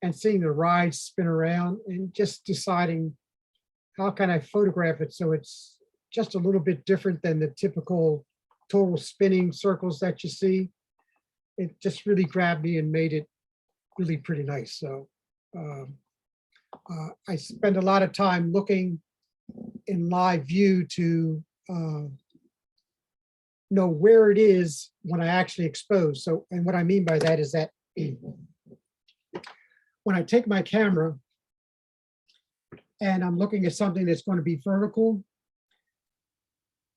and seeing the ride spin around and just deciding how can I photograph it so it's just a little bit different than the typical total spinning circles that you see. It just really grabbed me and made it really pretty nice. So I spend a lot of time looking in live view to know where it is when I actually expose. So, and what I mean by that is that when I take my camera and I'm looking at something that's going to be vertical,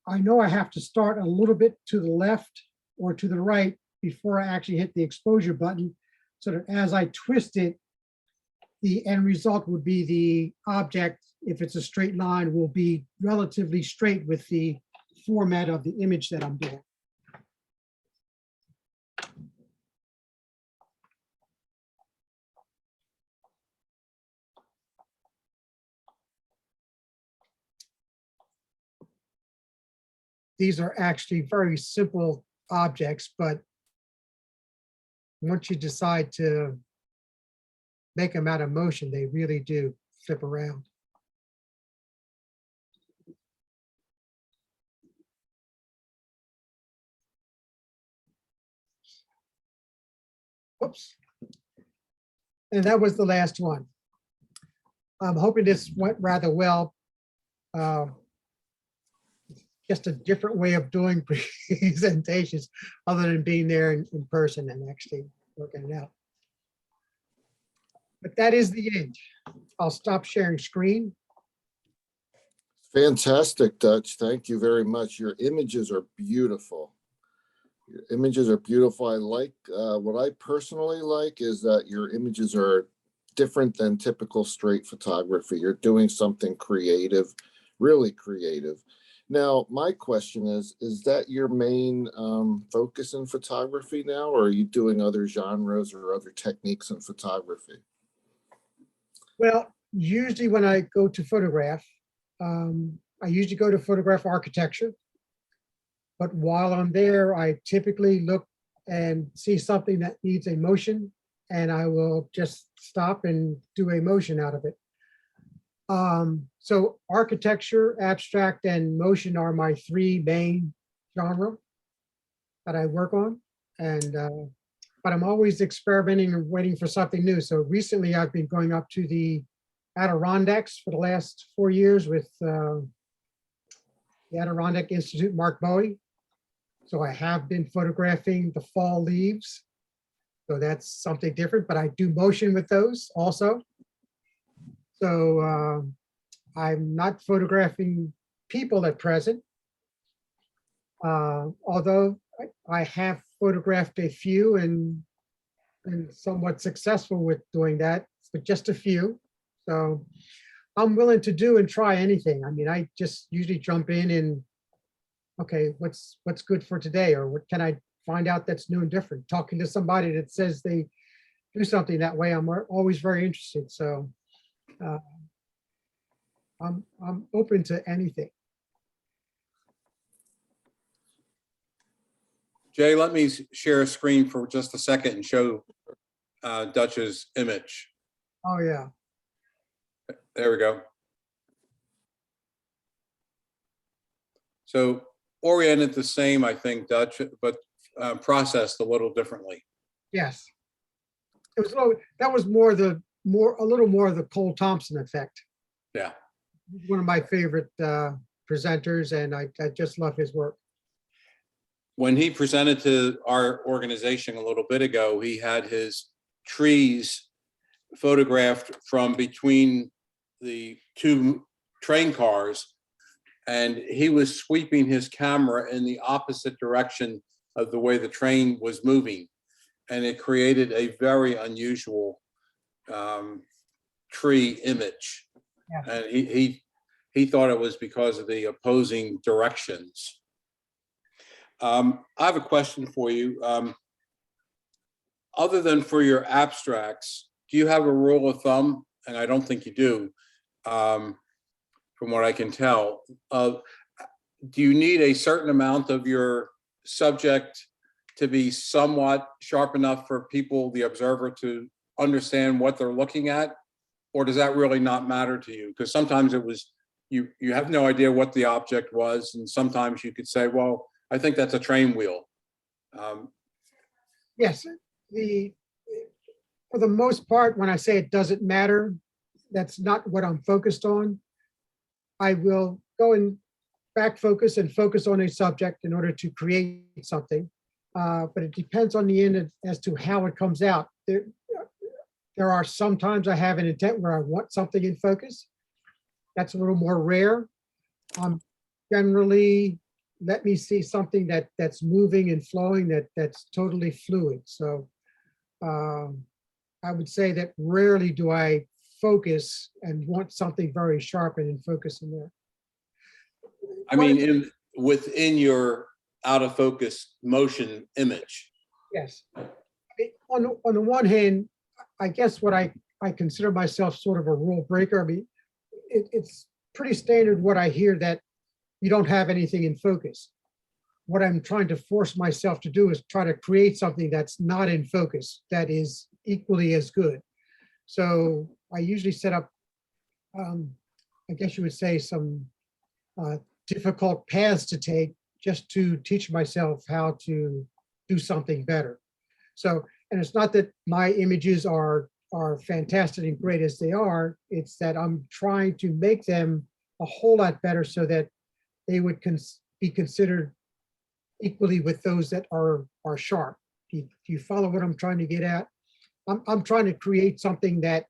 I know I have to start a little bit to the left or to the right before I actually hit the exposure button, so that as I twist it, the end result would be the object, if it's a straight line, will be relatively straight with the format of the image that I'm doing. these are actually very simple objects, but once you decide to make them out of motion, they really do flip around. Oops. And that was the last one. I'm hoping this went rather well. Just a different way of doing presentations other than being there in person and actually working it out. But that is the end. I'll stop sharing screen. Fantastic, Dutch. Thank you very much. Your images are beautiful. Your images are beautiful. I like, what I personally like is that your images are different than typical straight photography. You're doing something creative, really creative. Now, my question is that your main focus in photography now, or are you doing other genres or other techniques in photography? Well, usually when I go to photograph, I usually go to photograph architecture. But while I'm there, I typically look and see something that needs a motion, and I will just stop and do a motion out of it. So architecture, abstract, and motion are my three main genre that I work on. And but I'm always experimenting and waiting for something new. So recently I've been going up to the Adirondacks for the last 4 years with the Adirondack Institute, Mark Bowie. So I have been photographing the fall leaves. So that's something different, but I do motion with those also. So I'm not photographing people at present. Although I have photographed a few and somewhat successful with doing that, but just a few. So I'm willing to do and try anything. I mean, I just usually jump in and, okay, what's good for today? Or what can I find out that's new and different? Talking to somebody that says they do something that way, I'm always very interested. So I'm open to anything. Jay, let me share a screen for just a second and show Dutch's image. Oh, yeah. There we go. So oriented the same, I think, Dutch, but processed a little differently. Yes. It was that was a little more of the Cole Thompson effect. Yeah. One of my favorite presenters, and I just love his work. When he presented to our organization a little bit ago, he had his trees photographed from between the two train cars, and he was sweeping his camera in the opposite direction of the way the train was moving. And it created a very unusual tree image. Yeah. And he thought it was because of the opposing directions. I have a question for you. Other than for your abstracts, do you have a rule of thumb? And I don't think you do, from what I can tell. Do you need a certain amount of your subject to be somewhat sharp enough for people, the observer, to understand what they're looking at? Or does that really not matter to you? Because sometimes it was, you have no idea what the object was. And sometimes you could say, well, I think that's a train wheel. Yes, for the most part, when I say it doesn't matter, that's not what I'm focused on. I will go and back focus and focus on a subject in order to create something. But it depends on the end as to how it comes out. There are sometimes I have an intent where I want something in focus. That's a little more rare. Generally, let me see something that's moving and flowing, that's totally fluid. So I would say that rarely do I focus and want something very sharp and in focus in there. I mean, within your out of focus motion image. Yes. On the one hand, I guess what I consider myself sort of a rule breaker. I mean, it's pretty standard what I hear, that you don't have anything in focus. what I'm trying to force myself to do is try to create something that's not in focus, that is equally as good. So I usually set up, I guess you would say, some difficult paths to take just to teach myself how to do something better. So, and it's not that my images are fantastic and great as they are, it's that I'm trying to make them a whole lot better so that they would be considered equally with those that are sharp. Do you follow what I'm trying to get at? I'm trying to create something that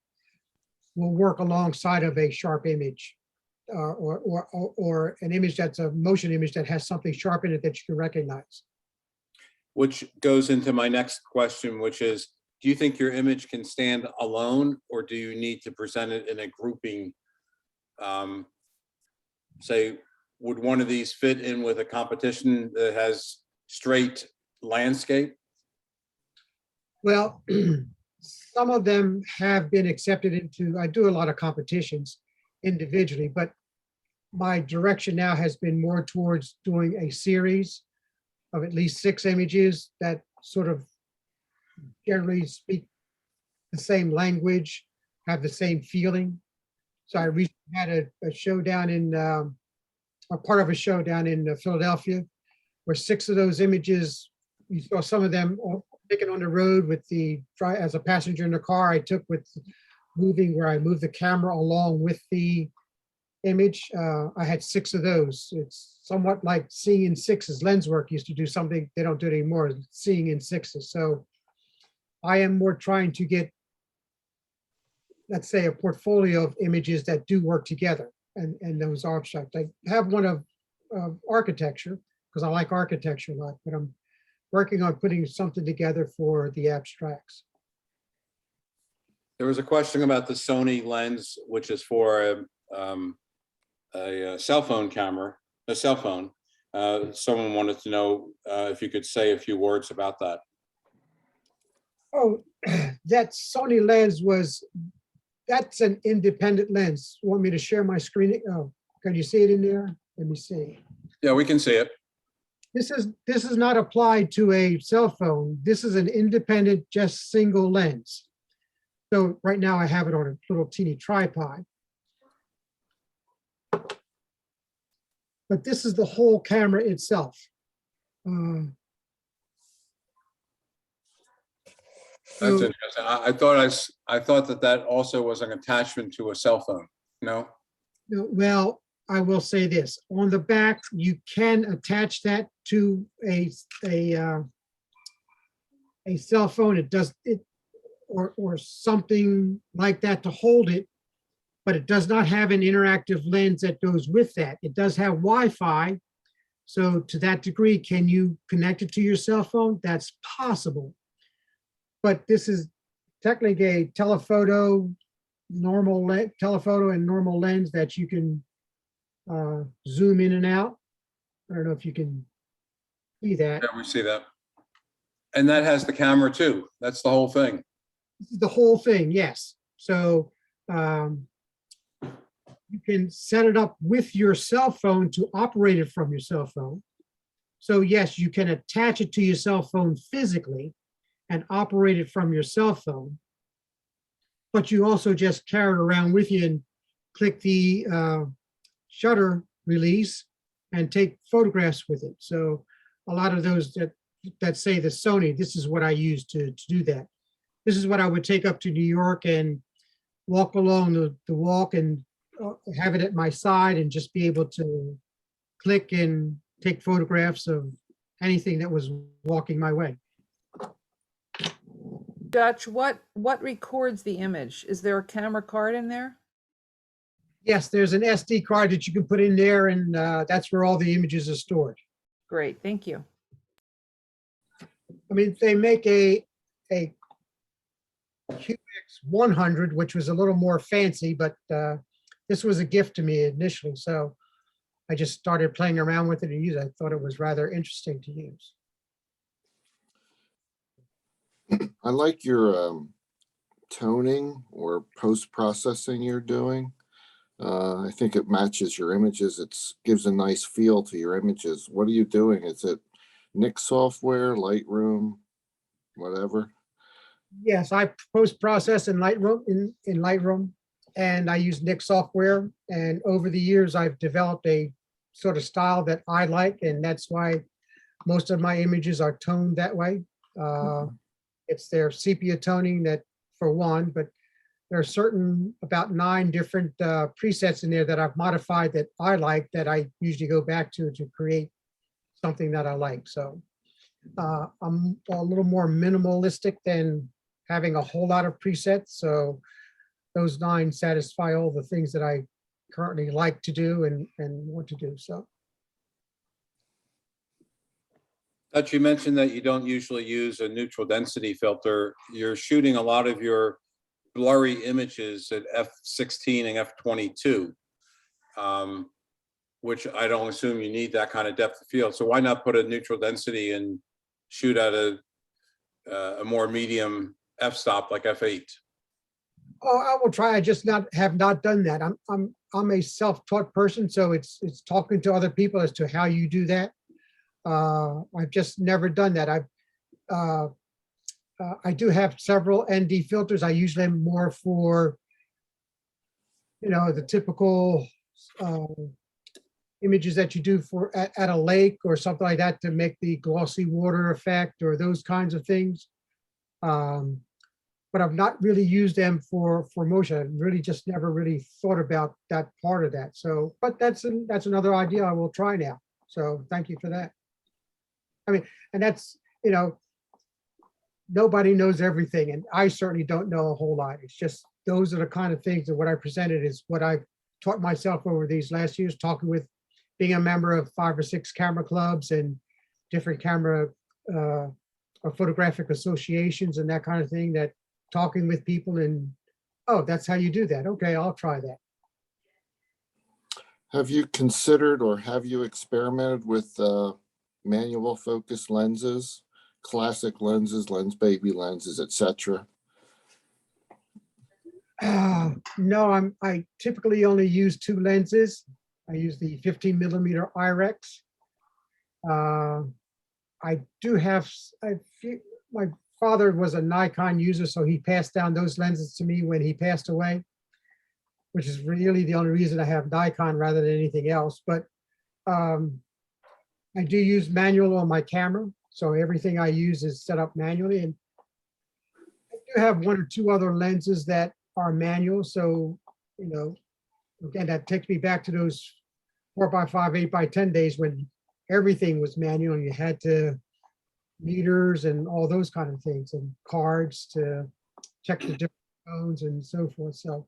will work alongside of a sharp image, or an image that's a motion image that has something sharp in it that you can recognize. Which goes into my next question, which is, do you think your image can stand alone, or do you need to present it in a grouping? Say, would one of these fit in with a competition that has straight landscape? Well, some of them have been accepted into, I do a lot of competitions individually, but my direction now has been more towards doing a series of at least 6 images that sort of generally speak the same language, have the same feeling. So I recently had a show down in, a part of a show down in Philadelphia, where 6 of those images, you saw some of them taken on the road with as a passenger in the car. I took with moving, where I moved the camera along with the image. I had 6 of those. It's somewhat like seeing in 6s. Lenswork used to do something they don't do it anymore, seeing in 6s. So I am more trying to get, let's say, a portfolio of images that do work together, and those abstract. I have one of architecture, because I like architecture a lot, but I'm working on putting something together for the abstracts. There was a question about the Sony lens, which is for a cell phone camera, a cell phone. Someone wanted to know if you could say a few words about that. Oh, that Sony lens that's an independent lens. Want me to share my screen? Oh, can you see it in there? Let me see. Yeah, we can see it. This is not applied to a cell phone. This is an independent, just single lens. So right now I have it on a little teeny tripod. But this is the whole camera itself. That's So- interesting. I thought that also was an attachment to a cell phone. No? Well, I will say this, on the back, you can attach that to a cell phone. It does it, or something like that to hold it, but it does not have an interactive lens that goes with that. It does have Wi-Fi. So to that degree, can you connect it to your cell phone? That's possible. But this is technically a telephoto, telephoto and normal lens that you can zoom in and out. I don't know if you can see that. Yeah, we see that. And that has the camera too. That's the whole thing. This is the whole thing, yes. So you can set it up with your cell phone to operate it from your cell phone. So yes, you can attach it to your cell phone physically and operate it from your cell phone. But you also just carry it around with you and click the shutter release and take photographs with it. So a lot of those that say the Sony, this is what I use to do that. This is what I would take up to New York and walk along the walk and have it at my side and just be able to click and take photographs of anything that was walking my way. Dutch, what records the image? Is there a camera card in there? Yes, there's an SD card that you can put in there, and that's where all the images are stored. Great, thank you. I mean, they make a QX100, which was a little more fancy, but this was a gift to me initially. So I just started playing around with it and use it. I thought it was rather interesting to use. I like your toning or post-processing you're doing. I think it matches your images. It gives a nice feel to your images. What are you doing? Is it Nick software, Lightroom, whatever? Yes, I post-process in Lightroom, in Lightroom, and I use Nick software. And over the years, I've developed a sort of style that I like, and that's why most of my images are toned that way. It's their sepia toning that, for one, but there are certain about 9 different presets in there that I've modified that I like, that I usually go back to create something that I like. So I'm a little more minimalistic than having a whole lot of presets. So those 9 satisfy all the things that I currently like to do and want to do. So That you mentioned that you don't usually use a neutral density filter. You're shooting a lot of your blurry images at f16 and f22, which I don't assume you need that kind of depth of field. So why not put a neutral density and shoot at a more medium f-stop like f8? oh, I will try. I just have not done that. I'm a self-taught person, so it's talking to other people as to how you do that. I've just never done that. I do have several ND filters. I use them more for, the typical images that you do for at a lake or something like that, to make the glossy water effect or those kinds of things. But I've not really used them for motion. I've really just never really thought about that part of that. So, but that's another idea I will try now. So thank you for that. I mean, and that's, nobody knows everything, and I certainly don't know a whole lot. It's just, those are the kind of things that what I presented is what I've taught myself over these last years, talking with, being a member of 5 or 6 camera clubs and different camera or photographic associations and that kind of thing, that talking with people and, oh, that's how you do that. Okay, I'll try that. Have you considered or have you experimented with manual focus lenses, classic lenses, lens baby lenses, etc.? No, I typically only use 2 lenses. I use the 15mm IREX. I do have my father was a Nikon user, so he passed down those lenses to me when he passed away, which is really the only reason I have Nikon rather than anything else. But I do use manual on my camera, so everything I use is set up manually. And I do have 1 or 2 other lenses that are manual. So, again, that takes me back to those 4x5, 8x10 days when everything was manual and you had to meters and all those kind of things and cards to check the different phones and so forth. So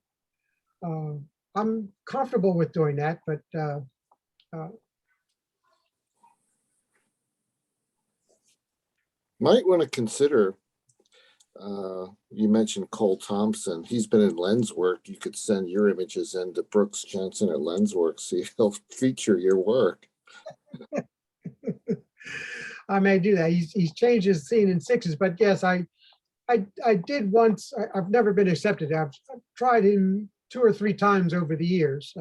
I'm comfortable with doing that, but Might want to consider, you mentioned Cole Thompson. He's been in Lenswork. You could send your images into Brooks Jensen at Lenswork, see if he'll feature your work. I may do that. He's changed his scene in 6s, but yes, I did once. I've never been accepted. I've tried him 2 or 3 times over the years.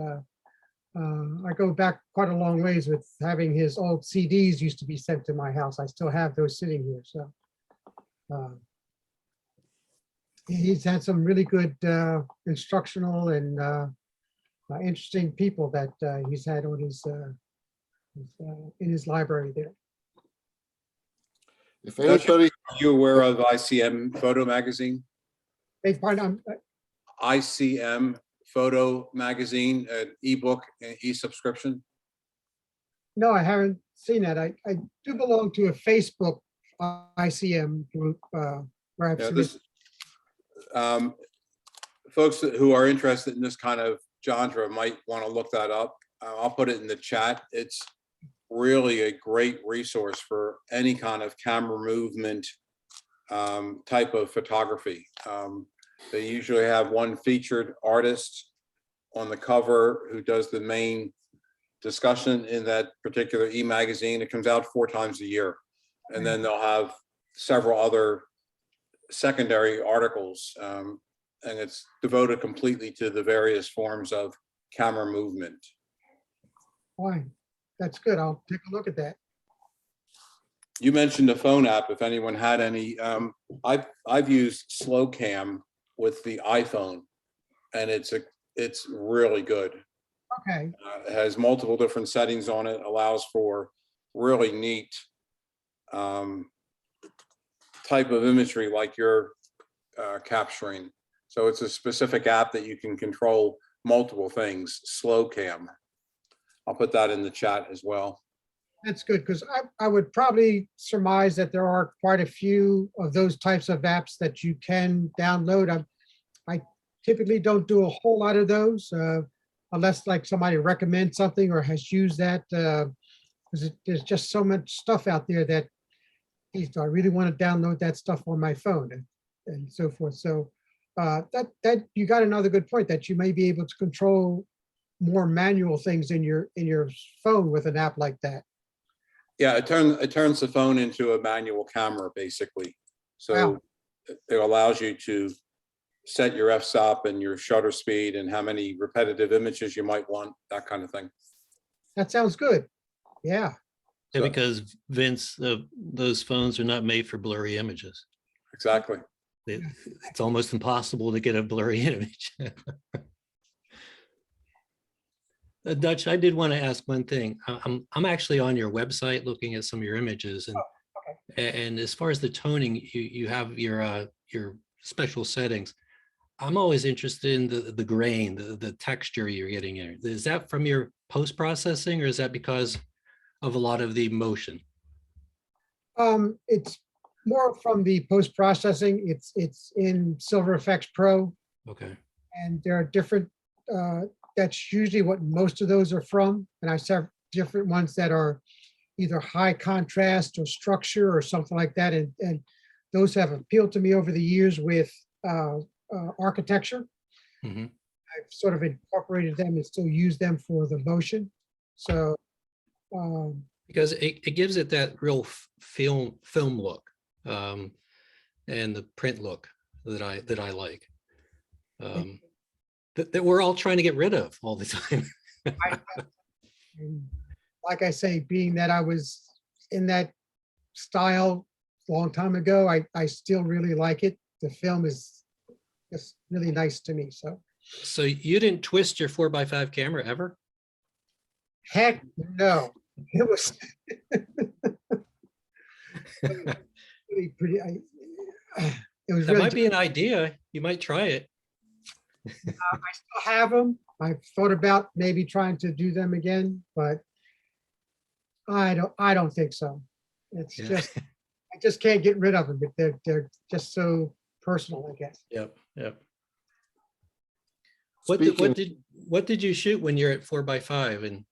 I go back quite a long ways with having his old CDs used to be sent to my house. I still have those sitting here. So he's had some really good instructional and interesting people that he's had on his in his library there. If anybody, Are you aware of ICM Photo Magazine? They find I'm ICM Photo Magazine, an ebook and e-subscription? No, I haven't seen that. I do belong to a Facebook ICM group where I've Yeah, seen this, folks who are interested in this kind of genre might want to look that up. I'll put it in the chat. It's really a great resource for any kind of camera movement type of photography. They usually have one featured artist on the cover who does the main discussion in that particular e-magazine. It comes out 4 times a year. And then they'll have several other secondary articles. And it's devoted completely to the various forms of camera movement. Fine. That's good. I'll take a look at that. You mentioned the phone app, if anyone had any, I've used Slow Cam with the iPhone, and it's really good. Okay, It has multiple different settings on it, allows for really neat type of imagery like you're capturing. So it's a specific app that you can control multiple things, Slow Cam. I'll put that in the chat as well. that's good, because I would probably surmise that there are quite a few of those types of apps that you can download. I typically don't do a whole lot of those unless like somebody recommends something or has used that. Because there's just so much stuff out there that geez, do I really want to download that stuff on my phone and so forth. So that you got another good point that you may be able to control more manual things in your phone with an app like that. Yeah, it turns the phone into a manual camera, basically. So Wow. it allows you to set your f-stop and your shutter speed and how many repetitive images you might want, that kind of thing. That sounds good. Yeah. Yeah, So- because Vince, those phones are not made for blurry images. Exactly. It's almost impossible to get a blurry image. Dutch, I did want to ask one thing. I'm actually on your website looking at some of your images, and as far as the toning, you have your special settings. I'm always interested in the grain, the texture you're getting in. Is that from your post-processing, or is that because of a lot of the motion? It's more from the post-processing. It's in Silver FX Pro, Okay. and there are different, that's usually what most of those are from. And I have different ones that are either high contrast or structure or something like that. And those have appealed to me over the years with architecture. Mhm. I've sort of incorporated them and still use them for the motion. So Because it gives it that real film look, and the print look that I like, that we're all trying to get rid of all the time. and like I say, being that I was in that style a long time ago, I still really like it. The film is just really nice to me. So you didn't twist your 4x5 camera ever? Heck no. It was really pretty. It was That really, might be an idea. You might try it. I still have them. I've thought about maybe trying to do them again, but I don't think so. It's Yeah. just, I just can't get rid of them. They're just so personal, I guess. Yep. Speaking- What did you shoot when you're at 4x5 and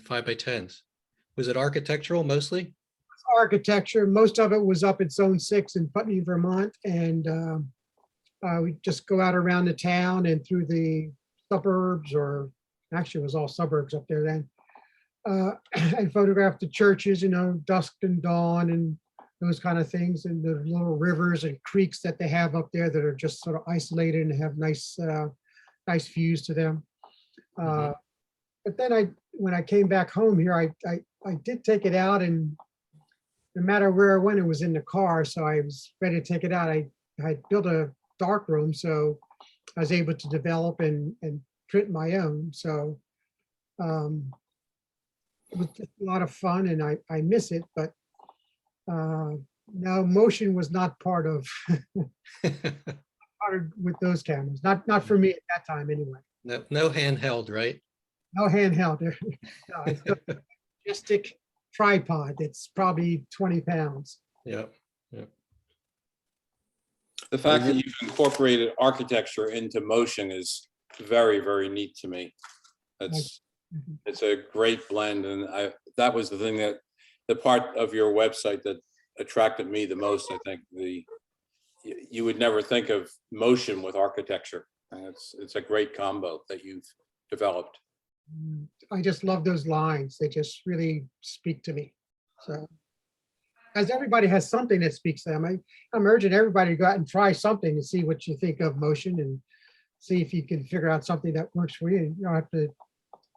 5x10s? Was it architectural mostly? Architecture, most of it was up at Zone 6 in Putney, Vermont, and we just go out around the town and through the suburbs, or actually it was all suburbs up there then, and photograph the churches, dusk and dawn and those kind of things, and the little rivers and creeks that they have up there that are just sort of isolated and have nice views to them. Mhm. But then when I came back home here, I did take it out, and no matter where I went, it was in the car. So I was ready to take it out. I built a dark room, so I was able to develop and print my own. So it was just a lot of fun, and I miss it. But no, motion was not part of with those cameras. Not for me at that time, anyway. No handheld, right? No handheld. No, it's a majestic tripod. It's probably 20 pounds. Yep. The fact that you've incorporated architecture into motion is very, very neat to me. It's a great blend, and that was the thing the part of your website that attracted me the most. I think you would never think of motion with architecture, and it's a great combo that you've developed. I just love those lines. They just really speak to me. So, as everybody has something that speaks to them, I'm urging everybody to go out and try something and see what you think of motion, and see if you can figure out something that works for you. You don't have to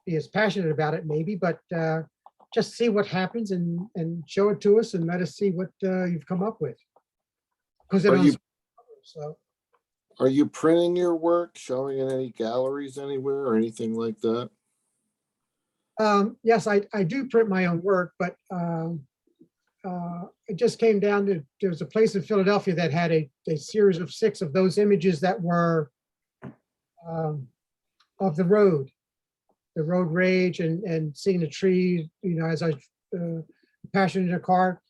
be as passionate about it maybe, but just see what happens and show it to us and let us see what you've come up with. Because it Are you, so are you printing your work, showing in any galleries anywhere or anything like that? yes, I do print my own work, but it just came down to, there was a place in Philadelphia that had a series of 6 of those images that were of the road rage and seeing the trees, you know, as I passionate in a car.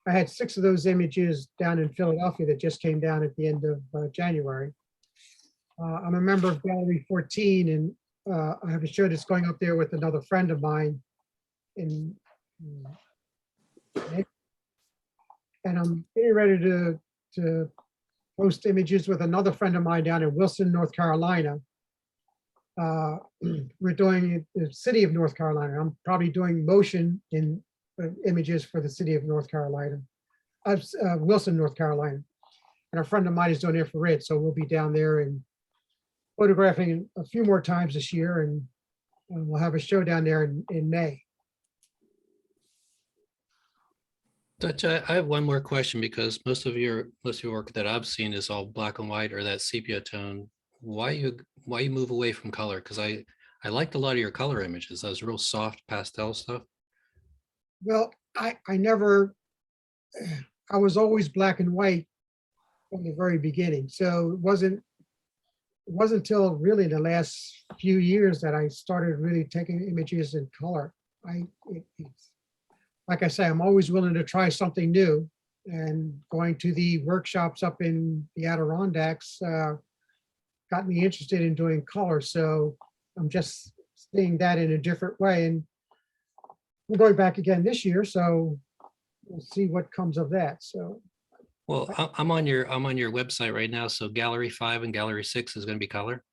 I had 6 of those images down in Philadelphia that just came down at the end of January. I'm a member of Gallery 14, and I have a show that's going up there with another friend of mine in and I'm getting ready to post images with another friend of mine down in Wilson, North Carolina. We're doing the city of North Carolina. I'm probably doing motion in images for the city of North Carolina, Wilson, North Carolina. And a friend of mine is doing infrared, so we'll be down there and photographing a few more times this year, and we'll have a show down there in May. Dutch, I have one more question, because most of your work that I've seen is all black and white or that sepia tone. Why you move away from color? Because I liked a lot of your color images. That was real soft pastel stuff. Well, I was always black and white from the very beginning. So it wasn't until really the last few years that I started really taking images in color. It's, like I say, I'm always willing to try something new, and going to the workshops up in the Adirondacks got me interested in doing color. So I'm just seeing that in a different way. And we're going back again this year, so we'll see what comes of that. So, Well, I'm on your website right now. So Gallery 5 and Gallery 6 is going to be color.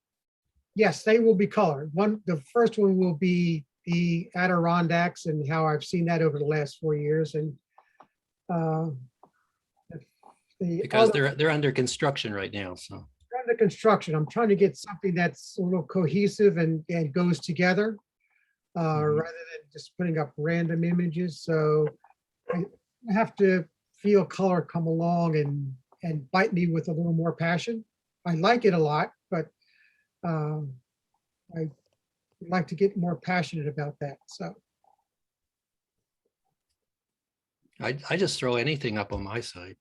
yes, they will be colored. The first one will be the Adirondacks and how I've seen that over the last 4 years. And Because they're under construction right now. So under construction, I'm trying to get something that's a little cohesive and goes together rather than just putting up random images. So I have to feel color come along and bite me with a little more passion. I like it a lot, but I like to get more passionate about that. So I just throw anything up on my site.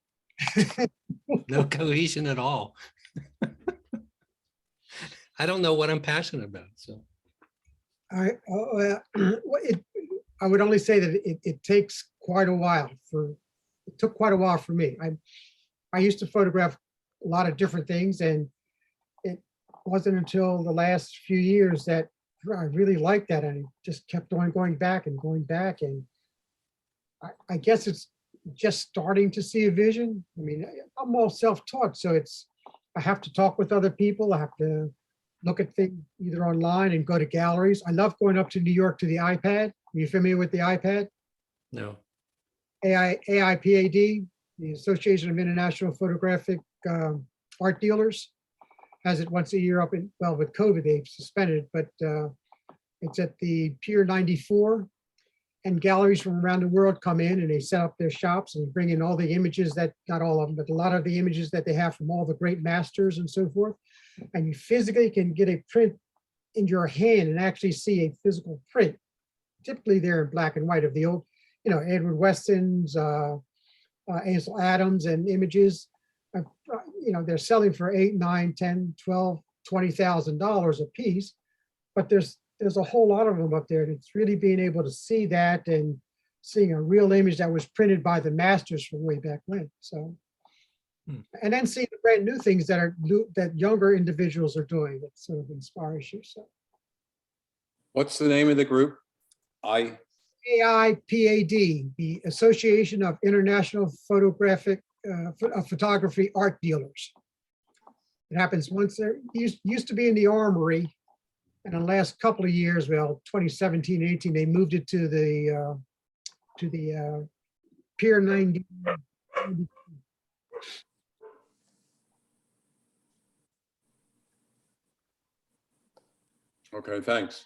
No cohesion at all. I don't know what I'm passionate about. So I would only say that it takes quite a while it took quite a while for me. I used to photograph a lot of different things, and it wasn't until the last few years that I really liked that, and it just kept going back and going back. And I guess it's just starting to see a vision. I mean, I'm all self-taught, so I have to talk with other people. I have to look at things either online and go to galleries. I love going up to New York to the iPad. Are you familiar with the iPad? no. AIPAD, the Association of International Photographic Art Dealers, has it once a year up in, well, with COVID, they've suspended it, but it's at the Pier 94, and galleries from around the world come in and they set up their shops and bring in all the images that, not all of them, but a lot of the images that they have from all the great masters and so forth. And you physically can get a print in your hand and actually see a physical print. Typically they're in black and white of the old, you know, Edward Weston's, Ansel Adams and images. You know, they're selling for $8, $9, $10, $12, $20,000 a piece, but there's a whole lot of them up there. And it's really being able to see that and seeing a real image that was printed by the masters from way back when. So, and then seeing the brand new things that younger individuals are doing that sort of inspires you. So, What's the name of the group? AIPAD, the Association of International Photography Art Dealers. It happens once. There used to be in the Armory, and in the last couple of years, well, 2017, 18, they moved it to the Pier 90. Okay, thanks.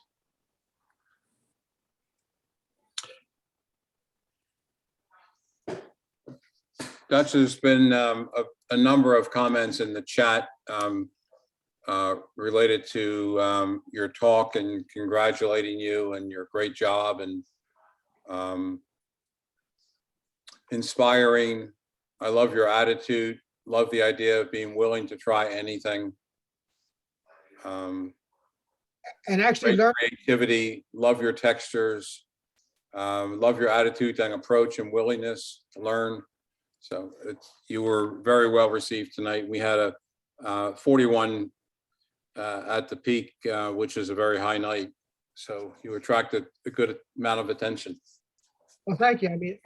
Dutch, there's been a number of comments in the chat related to your talk and congratulating you and your great job and inspiring. I love your attitude. Love the idea of being willing to try anything. And actually Great learn, creativity. Love your textures. Love your attitude and approach and willingness to learn. So you were very well received tonight. We had a 41 at the peak, which is a very high night. So you attracted a good amount of attention. well, thank you. I mean,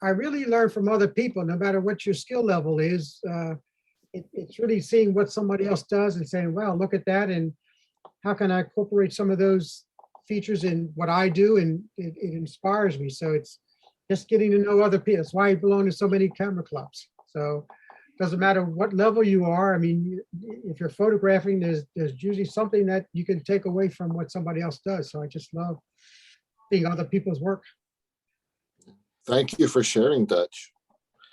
I really learn from other people, no matter what your skill level is. It's really seeing what somebody else does and saying, wow, look at that. And how can I incorporate some of those features in what I do? And it inspires me. So it's just getting to know other people. That's why I belong to so many camera clubs. So it doesn't matter what level you are. I mean, if you're photographing, there's usually something that you can take away from what somebody else does. So I just love seeing other people's work. Thank you for sharing, Dutch.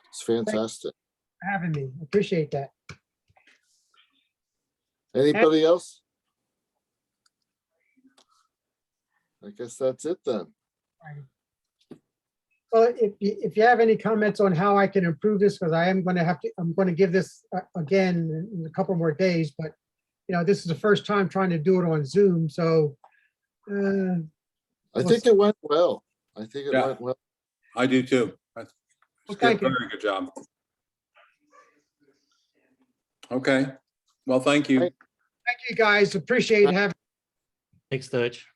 It's fantastic. For having me. Appreciate that. Anybody else? I guess that's it then. Well, if you have any comments on how I can improve this, because I'm going to give this again in a couple more days, but this is the first time trying to do it on Zoom. So I think it went well. I think it Yeah. went well. I do too. It's Well, good, thank you. very good job. Okay. Well, thank you. Right. thank you guys. Appreciate having. Thanks, Dutch.